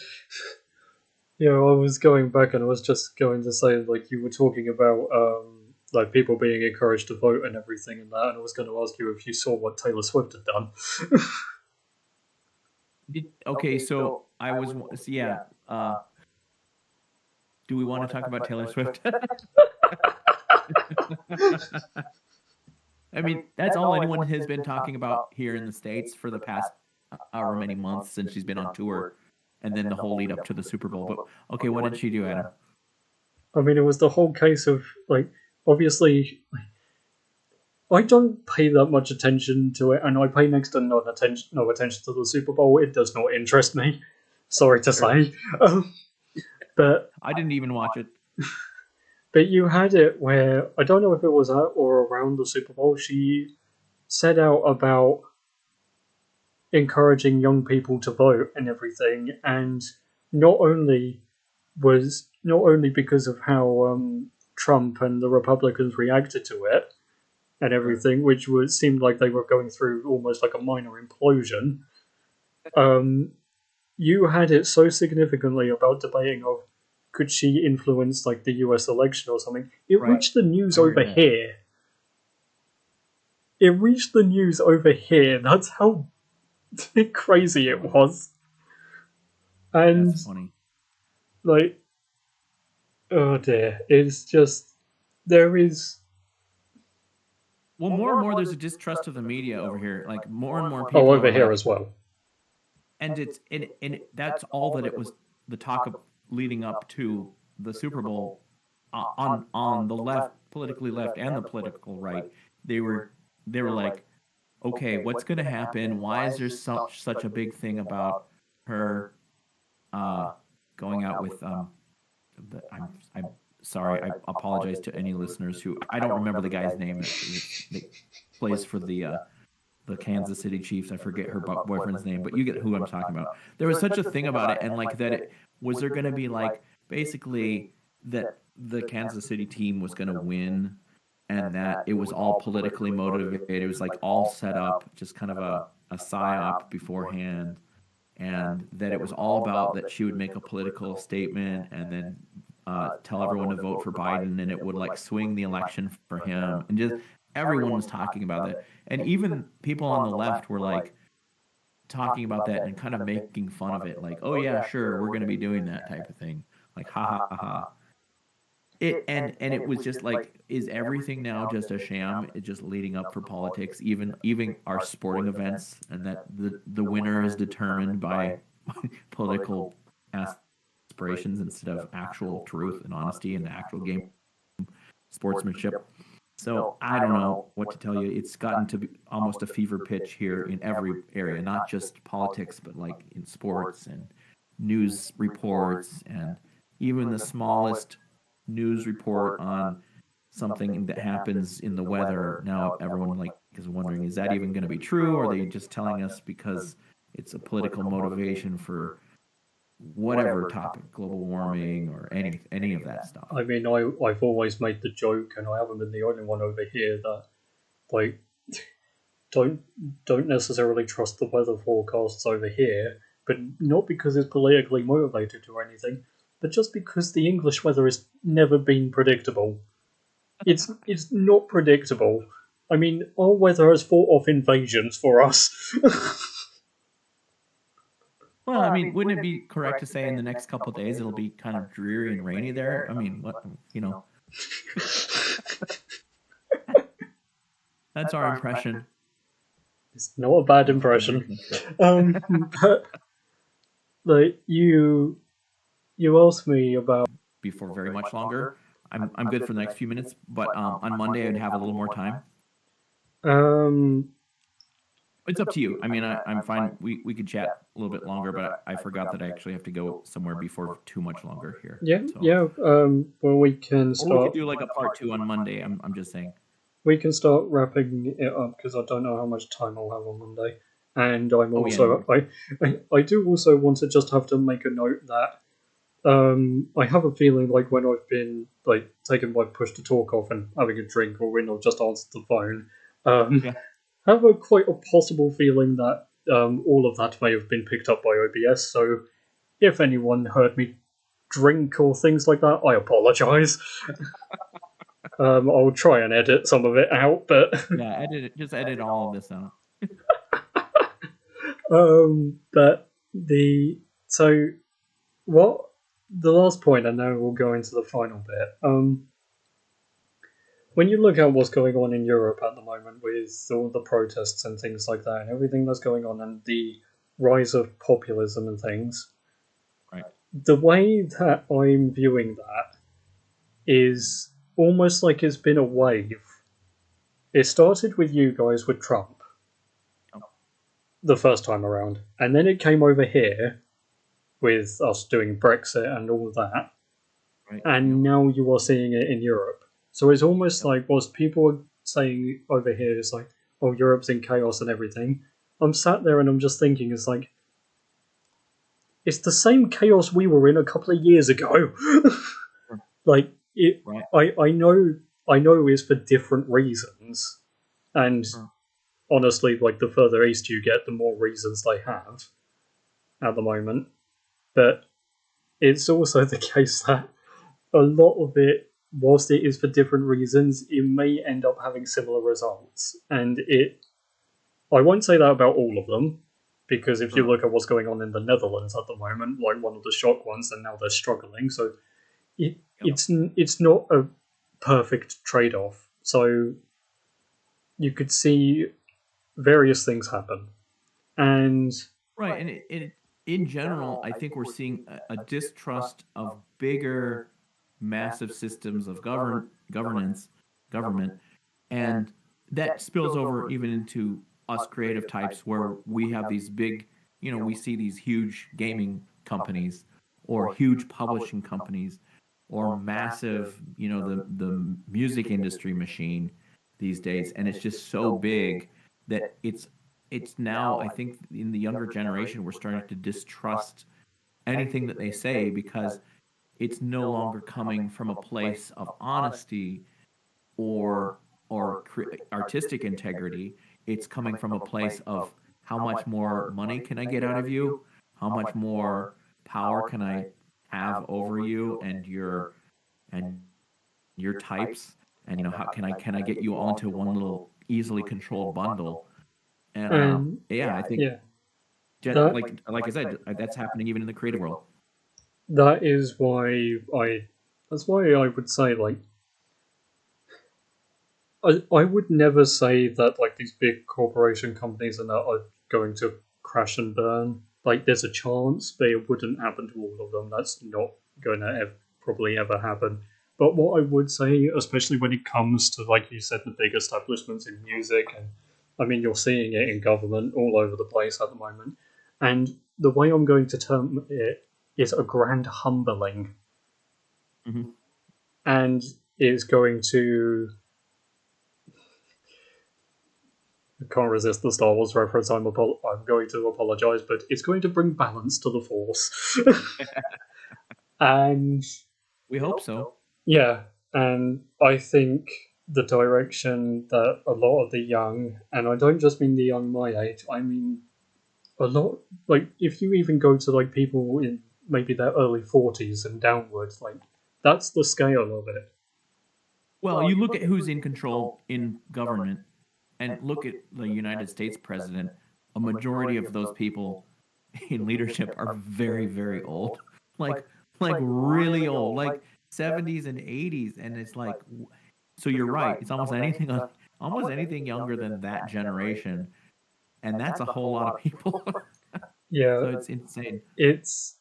I was going back and I was just going to say, like, you were talking about like people being encouraged to vote and everything and that, and I was going to ask you if you saw what Taylor Swift had done. Okay, so I was, so yeah. Do we want to talk about Taylor Swift? I mean, that's all anyone has been talking about here in the States for the past however many months since she's been on tour, and then the whole lead up to the Super Bowl. But okay, what did she do, Adam? I mean, it was the whole case of like, obviously, I don't pay that much attention to it, and I pay next to no attention to the Super Bowl. It does not interest me. Sorry to Sure. say, but I didn't even watch it. but you had it where I don't know if it was at or around the Super Bowl. She set out about encouraging young people to vote and everything, and not only because of how Trump and the Republicans reacted to it and Sure. everything, which seemed like they were going through almost like a minor implosion. Um, you had it so significantly about debating of could she influence like the U.S. election or something. It Right. reached the news I heard over that. here. It reached the news over here. That's how crazy it was. And That's funny. like, oh dear, it's just there is. Well, more and more there's a distrust of the media over here. Like more and more Oh, people over are here like, as well. and that's all that it was the talk of leading up to the Super Bowl on the left, politically left, and the political right. They were they were like, okay, what's going to happen? Why is there such a big thing about her uh, going out with I'm sorry, I apologize to any listeners who I don't remember the guy's name that plays for the Kansas City Chiefs. I forget her boyfriend's name, but you get who I'm talking about. There was such a thing about it, and like that, it was there going to be like basically that the Kansas City team was going to win, and that it was all politically motivated. It was like all set up, just kind of a psyop beforehand, and that it was all about that she would make a political statement and then tell everyone to vote for Biden, and it would like swing the election for him, and just everyone was talking about that, and even people on the left were like talking about that and kind of making fun of it, like, oh yeah, sure, we're going to be doing that type of thing, like ha ha ha ha. And it was just like, is everything now just a sham? It's just leading up for politics, even our sporting events, and that the winner is determined by political aspirations instead of actual truth and honesty and the actual game sportsmanship. So I don't know what to tell you. It's gotten to be almost a fever pitch here in every area, not just politics, but like in sports and news reports, and even the smallest news report on something that happens in the weather. Now everyone like is wondering, is that even going to be true? Or are they just telling us because it's a political motivation for whatever topic, global warming or any of that stuff? I mean, I've always made the joke, and I haven't been the only one over here that like don't don't necessarily trust the weather forecasts over here, but not because it's politically motivated or anything, but just because the English weather has never been predictable. it's not predictable. I mean, our weather has fought off invasions for us. Well, I mean, wouldn't it be correct to say in the next couple of days it'll be kind of dreary and rainy there? I mean, what that's our impression. It's not a bad impression. But like you asked me about Before very much longer. I'm good for the next few minutes, but on Monday I'd have a little more time. um It's up to you. I mean, I'm fine. We could chat a little bit longer, but I forgot that I actually have to go somewhere before too much longer here. yeah, So, yeah. Well, we can or we start. could do like a part 2 on Monday. I'm just saying. We can start wrapping it up because I don't know how much time I'll have on Monday, and I'm Oh, yeah, also I do also want to just have to make a note that I have a feeling like when I've been like taken by push to talk off and having a drink or when I've just answered the phone, Yeah. have a quite a possible feeling that all of that may have been picked up by OBS. So if anyone heard me drink or things like that, I apologise. I'll try and edit some of it out, but Yeah, just edit all of this out. but what the last point, and now we'll go into the final bit. When you look at what's going on in Europe at the moment with all the protests and things like that, and everything that's going on, and the rise of populism and things, Right. the way that I'm viewing that is almost like it's been a wave. It started with you guys with Trump the first time around, and then it came over here with us doing Brexit and all that, Right. and now you are seeing it in Europe. So it's almost like what people are saying over here is like, oh, Europe's in chaos and everything. I'm sat there and I'm just thinking, it's like, it's the same chaos we were in a couple of years ago. Like it, Right. I know it's for different reasons, and honestly, like the further east you get, the more reasons they have at the moment. But it's also the case that a lot of it, whilst it is for different reasons, it may end up having similar results. And I won't say that about all of them, because if you look at what's going on in the Netherlands at the moment, like one of the shock ones, and now they're struggling, so it's not a perfect trade-off. So you could see various things happen. And Right, and in general, I think we're seeing a distrust of bigger, massive systems of government, and that spills over even into us creative types, where we have these big, we see these huge gaming companies, or huge publishing companies, or massive, the music industry machine these days, and it's just so big that it's now, I think, in the younger generation, we're starting to distrust anything that they say, because it's no longer coming from a place of honesty or artistic integrity. It's coming from a place of, how much more money can I get out of you? How much more power can I have over you and your types? And how can I get you all into one little easily controlled bundle? And yeah, I think, like I said, that's happening even in the creative world. that is why I would say, like, I would never say that like these big corporation companies and that are going to crash and burn. Like, there's a chance, but it wouldn't happen to all of them. That's not going to probably ever happen. But what I would say, especially when it comes to, like you said, the big establishments in music, and I mean, you're seeing it in government all over the place at the moment. And the way I'm going to term it is a grand humbling. Mm-hmm. And is going to. I can't resist the Star Wars reference. I'm going to apologise, but it's going to bring balance to the Force. And we hope so. Yeah, and I think the direction that a lot of the young, and I don't just mean the young my age, I mean a lot, like if you even go to like people in maybe their early 40s and downwards, like that's the scale of it. Well, you look at who's in control in government and look at the United States president. A majority of those people in leadership are very, very old, like like really old, like 70s and 80s, and it's like, so you're right. It's almost anything younger than that generation, and that's a whole lot of people. Yeah, So it's insane. it's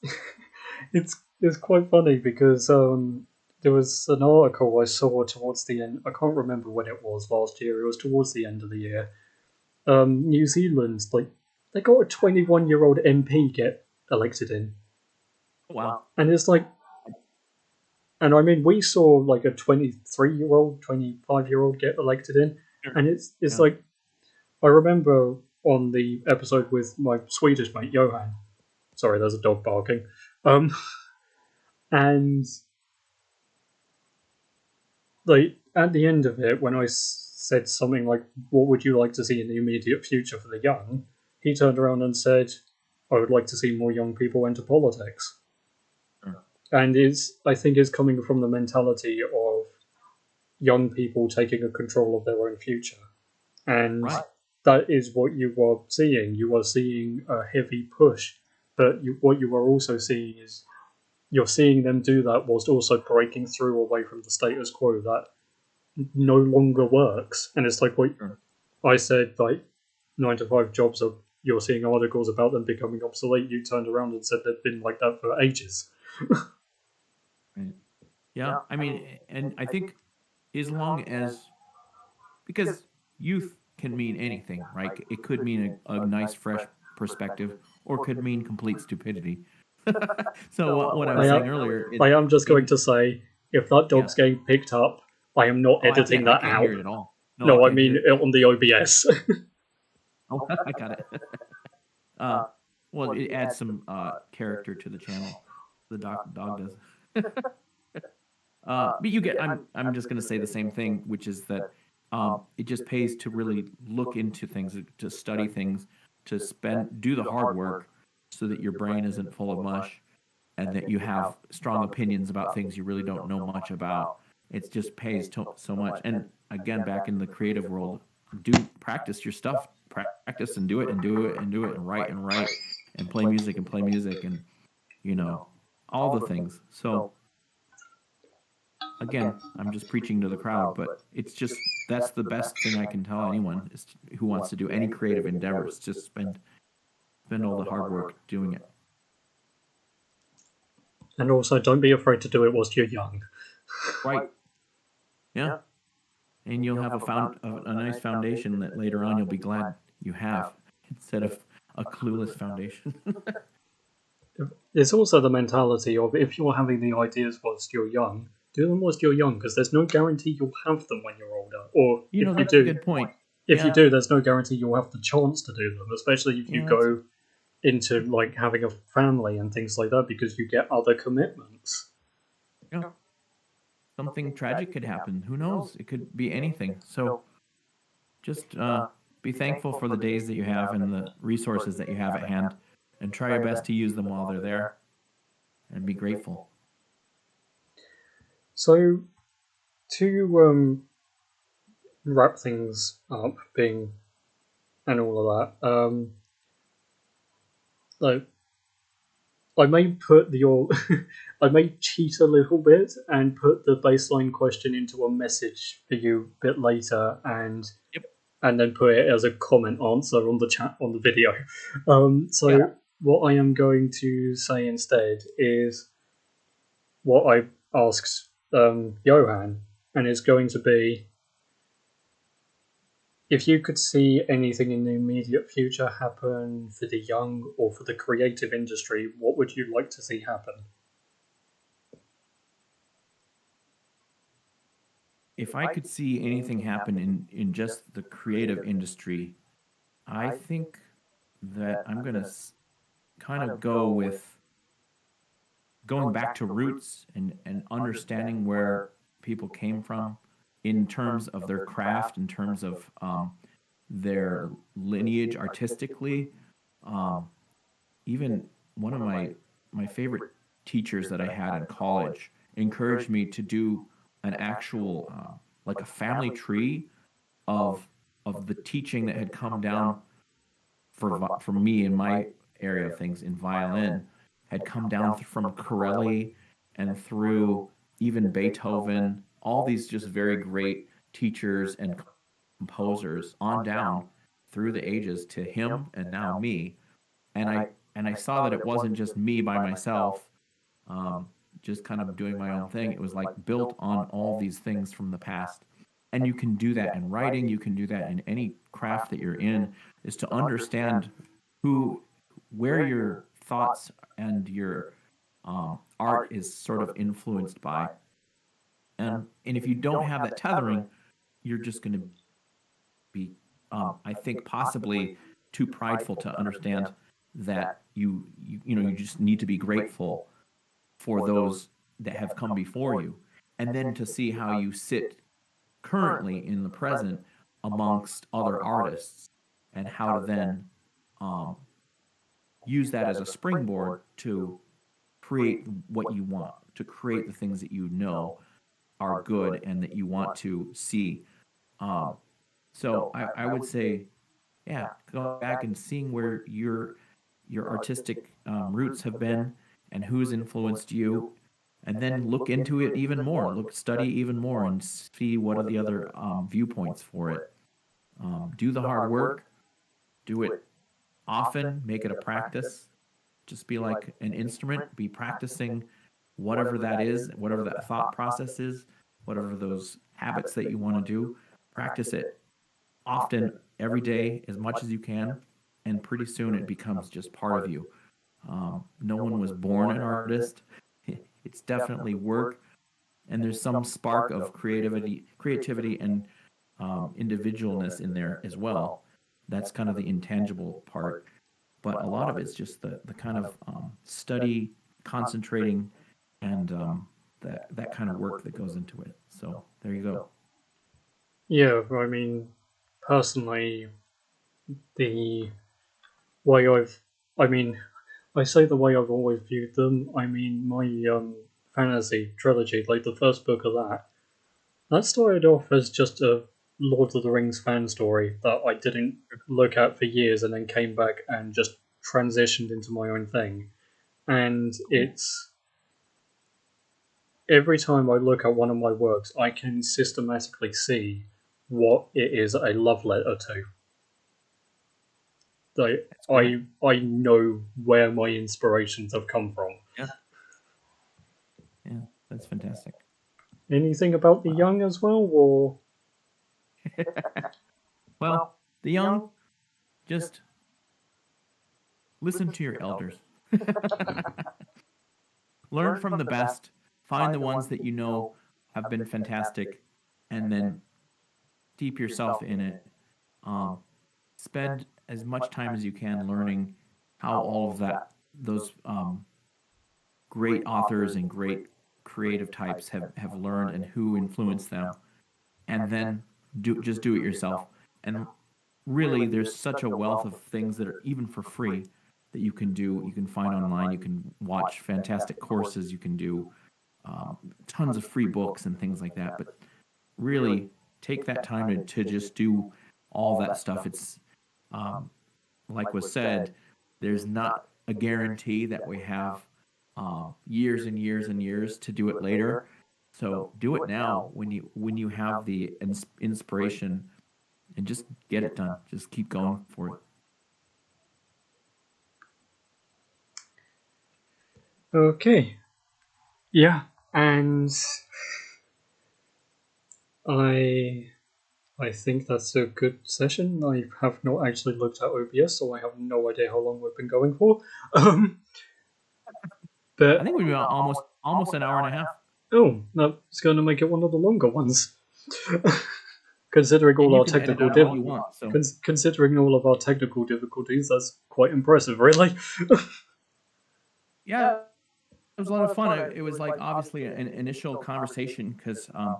it's quite funny because there was an article I saw towards the end. I can't remember when it was last year. It was towards the end of the year. New Zealand's like they got a 21-year-old MP get elected in, Wow. and it's like, and I mean we saw like a 23-year-old, 25-year-old get elected in, Sure. and it's Yeah. like I remember on the episode with my Swedish mate Johan. Sorry, there's a dog barking. Um, and like at the end of it, when I said something like, "What would you like to see in the immediate future for the young?" he turned around and said, "I would like to see more young people enter politics." Sure. And I think it's coming from the mentality of young people taking a control of their own future, and Right. that is what you are seeing. You are seeing a heavy push, but what you are also seeing is you're seeing them do that whilst also breaking through away from the status quo that no longer works. And it's like what Sure. I said, like 9 to 5 jobs are. You're seeing articles about them becoming obsolete. You turned around and said they've been like that for ages. Right. Yeah. I mean, and I think as long as, because youth can mean anything, right? It could mean a nice, fresh perspective, or could mean complete stupidity. So what I I was saying am, earlier, I am just going in to say, if that yeah. dog's getting picked up, I am not Oh, editing I that can't out. hear it at all. No, I No, I can't hear mean it. on the OBS. Oh, I got it. uh, well, it adds some character to the channel. The dog does. But you get. I'm just going to say the same thing, which is that it just pays to really look into things, to study things, to do the hard work, so that your brain isn't full of mush, and that you have strong opinions about things you really don't know much about. It just pays so much. And again, back in the creative world, practice your stuff, practice and do it and do it and do it and write and play music and you know all the things. So again, I'm just preaching to the crowd, but it's just that's the best thing I can tell anyone is who wants to do any creative endeavors. Just spend all the hard work doing it. And also, don't be afraid to do it whilst you're young. Right. Yeah. And you'll have a nice foundation that later on you'll be glad you have, instead of a clueless foundation. It's also the mentality of if you're having the ideas whilst you're young, do them whilst you're young, because there's no guarantee you'll have them when you're older. Or if you That's a do, good point. if you Yeah. do, there's no guarantee you'll have the chance to do them, especially if you Yeah, go into like having a family and things like that, because you get other commitments. yeah. Something tragic could happen. Who knows? It could be anything. So just be thankful for the days that you have and the resources that you have at hand, and try your best to use them while they're there, and be grateful. So to wrap things up, being and all of that, like I may put your, I may cheat a little bit and put the baseline question into a message for you a bit later, and Yep. and then put it as a comment answer on the chat on the video. So Yeah. what I am going to say instead is what I asked Johan, and it's going to be, if you could see anything in the immediate future happen for the young or for the creative industry, what would you like to see happen? If I could see anything happen in just the creative industry, I think that I'm going to kind of go with going back to roots and understanding where people came from in terms of their craft, in terms of their lineage artistically. Um, Even one of my favorite teachers that I had in college encouraged me to do an actual like a family tree of the teaching that had come down for me in my area of things in violin had come down from Corelli and through even Beethoven, all these just very great teachers and composers on down through the ages to him and now me. And I saw that it wasn't just me by myself, um, just kind of doing my own thing. It was like built on all these things from the past. And you can do that in writing, you can do that in any craft that you're in, is to understand who, where your thoughts and your art is sort of influenced by. And if you don't have that tethering, you're just going to be, I think, possibly too prideful to understand that you just need to be grateful for those that have come before you, and then to see how you sit currently in the present amongst other artists, and how to then um, use that as a springboard to create what you want, to create the things that you know are good and that you want to see. Um, so I would say, yeah, go back and seeing where your artistic roots have been and who's influenced you, and then look into it even more, study even more, and see what are the other viewpoints for it. Do the hard work, do it often, make it a practice. Just be like an instrument, be practicing whatever that is, whatever that thought process is, whatever those habits that you want to do. Practice it often, every day, as much as you can, and pretty soon it becomes just part of you. No one was born an artist. It's definitely work, and there's some spark of creativity, and individualness in there as well. That's kind of the intangible part, but a lot of it's just the kind of study, concentrating, and that kind of work that goes into it. So there you go. Yeah, I mean, personally, the way I mean, I say the way I've always viewed them. I mean, my fantasy trilogy, like the first book of that started off as just a Lord of the Rings fan story that I didn't look at for years, and then came back and just transitioned into my own thing. And it's every time I look at one of my works, I can systematically see what it is a love letter to. Like, That's great. I know where my inspirations have come from. Yeah, yeah, that's fantastic. Anything about the Wow. young as well, or Well, the young, just listen to your elders. Learn from the best. Find the ones that you know have been fantastic, and then steep yourself in it. Um, Spend as much time as you can learning how all of those great authors and great creative types have learned and who influenced them, and then do it yourself. And really, there's such a wealth of things that are even for free that you can do. You can find online. You can watch fantastic courses. You can do tons of free books and things like that. But really, take that time to just do all that stuff. It's like was said, there's not a guarantee that we have years and years and years to do it later. So do it now when you have the inspiration, and just get it done. Just keep going for it. okay? Yeah, and I I think that's a good session. I have not actually looked at OBS, so I have no idea how long we've been going for. Um, I but think we've been almost an hour and a half, oh, that's going to make it one of the longer ones. Considering and all you our can edit technical out all you want. So considering all of our technical difficulties, that's quite impressive, really. yeah, it was a lot of fun. It was like obviously an initial conversation because I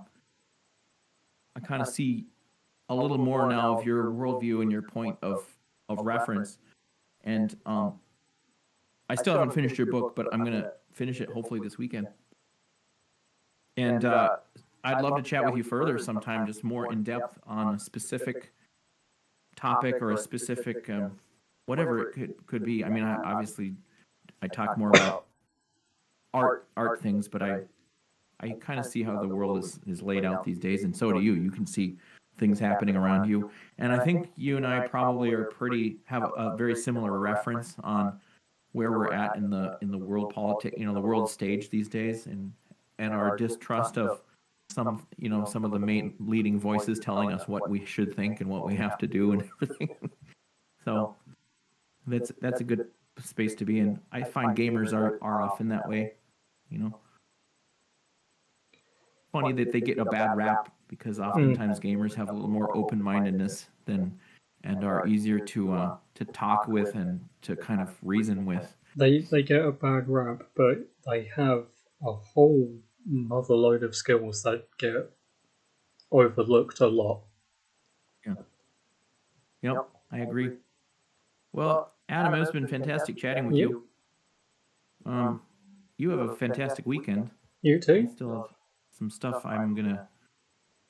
kind of see a little more now of your worldview and your point of reference. And I still haven't finished your book, but I'm gonna finish it hopefully this weekend. And I'd love to chat with you further sometime, just more in depth on a specific topic or a specific whatever it could be. I mean, obviously I talk more about art things, but I kind of see how the world is laid out these days, and so do you. You can see things happening around you, and I think you and I probably have a very similar reference on where we're at in the world politic, the world stage these days, and our distrust of some of the main leading voices telling us what we should think and what we have to do and everything. So that's a good space to be in. I find gamers are often that way. Funny that they get a bad rap because oftentimes gamers have a little more open-mindedness and are easier to talk with and to kind of reason with. They get a bad rap, but they have a whole other load of skills that get overlooked a lot. Yeah. Yep, I agree. Well, Adam, it's been fantastic chatting with you. You have a fantastic weekend. You too. I still have some stuff I'm gonna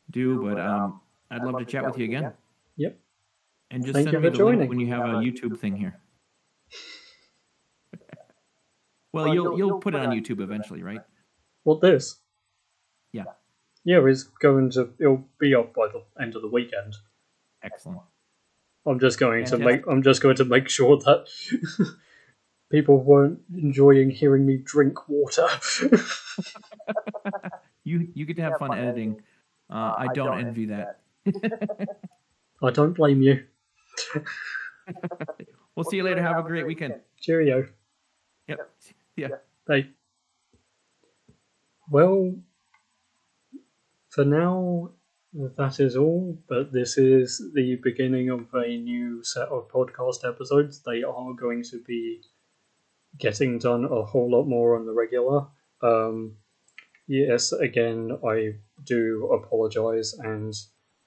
do, but I'd love to chat with you again. Yep. And just send me the link when you have a YouTube thing here. Well, you'll put it on YouTube eventually, right? What, this? Yeah. Yeah, it'll be up by the end of the weekend. Excellent. I'm just going to make sure that people weren't enjoying hearing me drink water. You get to have fun editing. I don't envy that. I don't blame you. We'll see you later. Have a great weekend. Cheerio. Yep. Yeah. Bye. Well, for now, that is all, but this is the beginning of a new set of podcast episodes. They are going to be getting done a whole lot more on the regular. Yes, again, I do apologise, and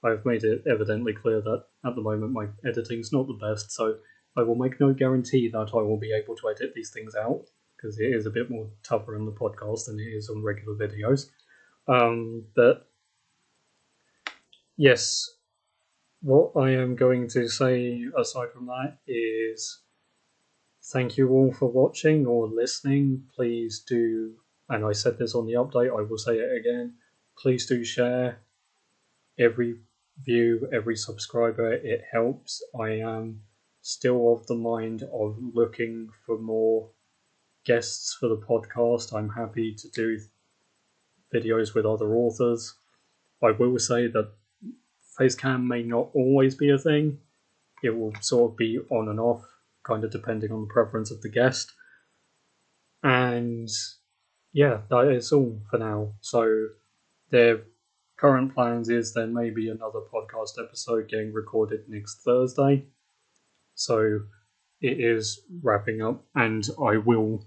I've made it evidently clear that at the moment my editing's not the best, so I will make no guarantee that I will be able to edit these things out, because it is a bit more tougher on the podcast than it is on regular videos. But yes, what I am going to say aside from that is thank you all for watching or listening. Please do, and I said this on the update, I will say it again, please do share every view, every subscriber. It helps. I am still of the mind of looking for more guests for the podcast. I'm happy to do videos with other authors. I will say that Facecam may not always be a thing. It will sort of be on and off, kind of depending on the preference of the guest. And yeah, that is all for now. So their current plans is there may be another podcast episode getting recorded next Thursday. So it is wrapping up, and I will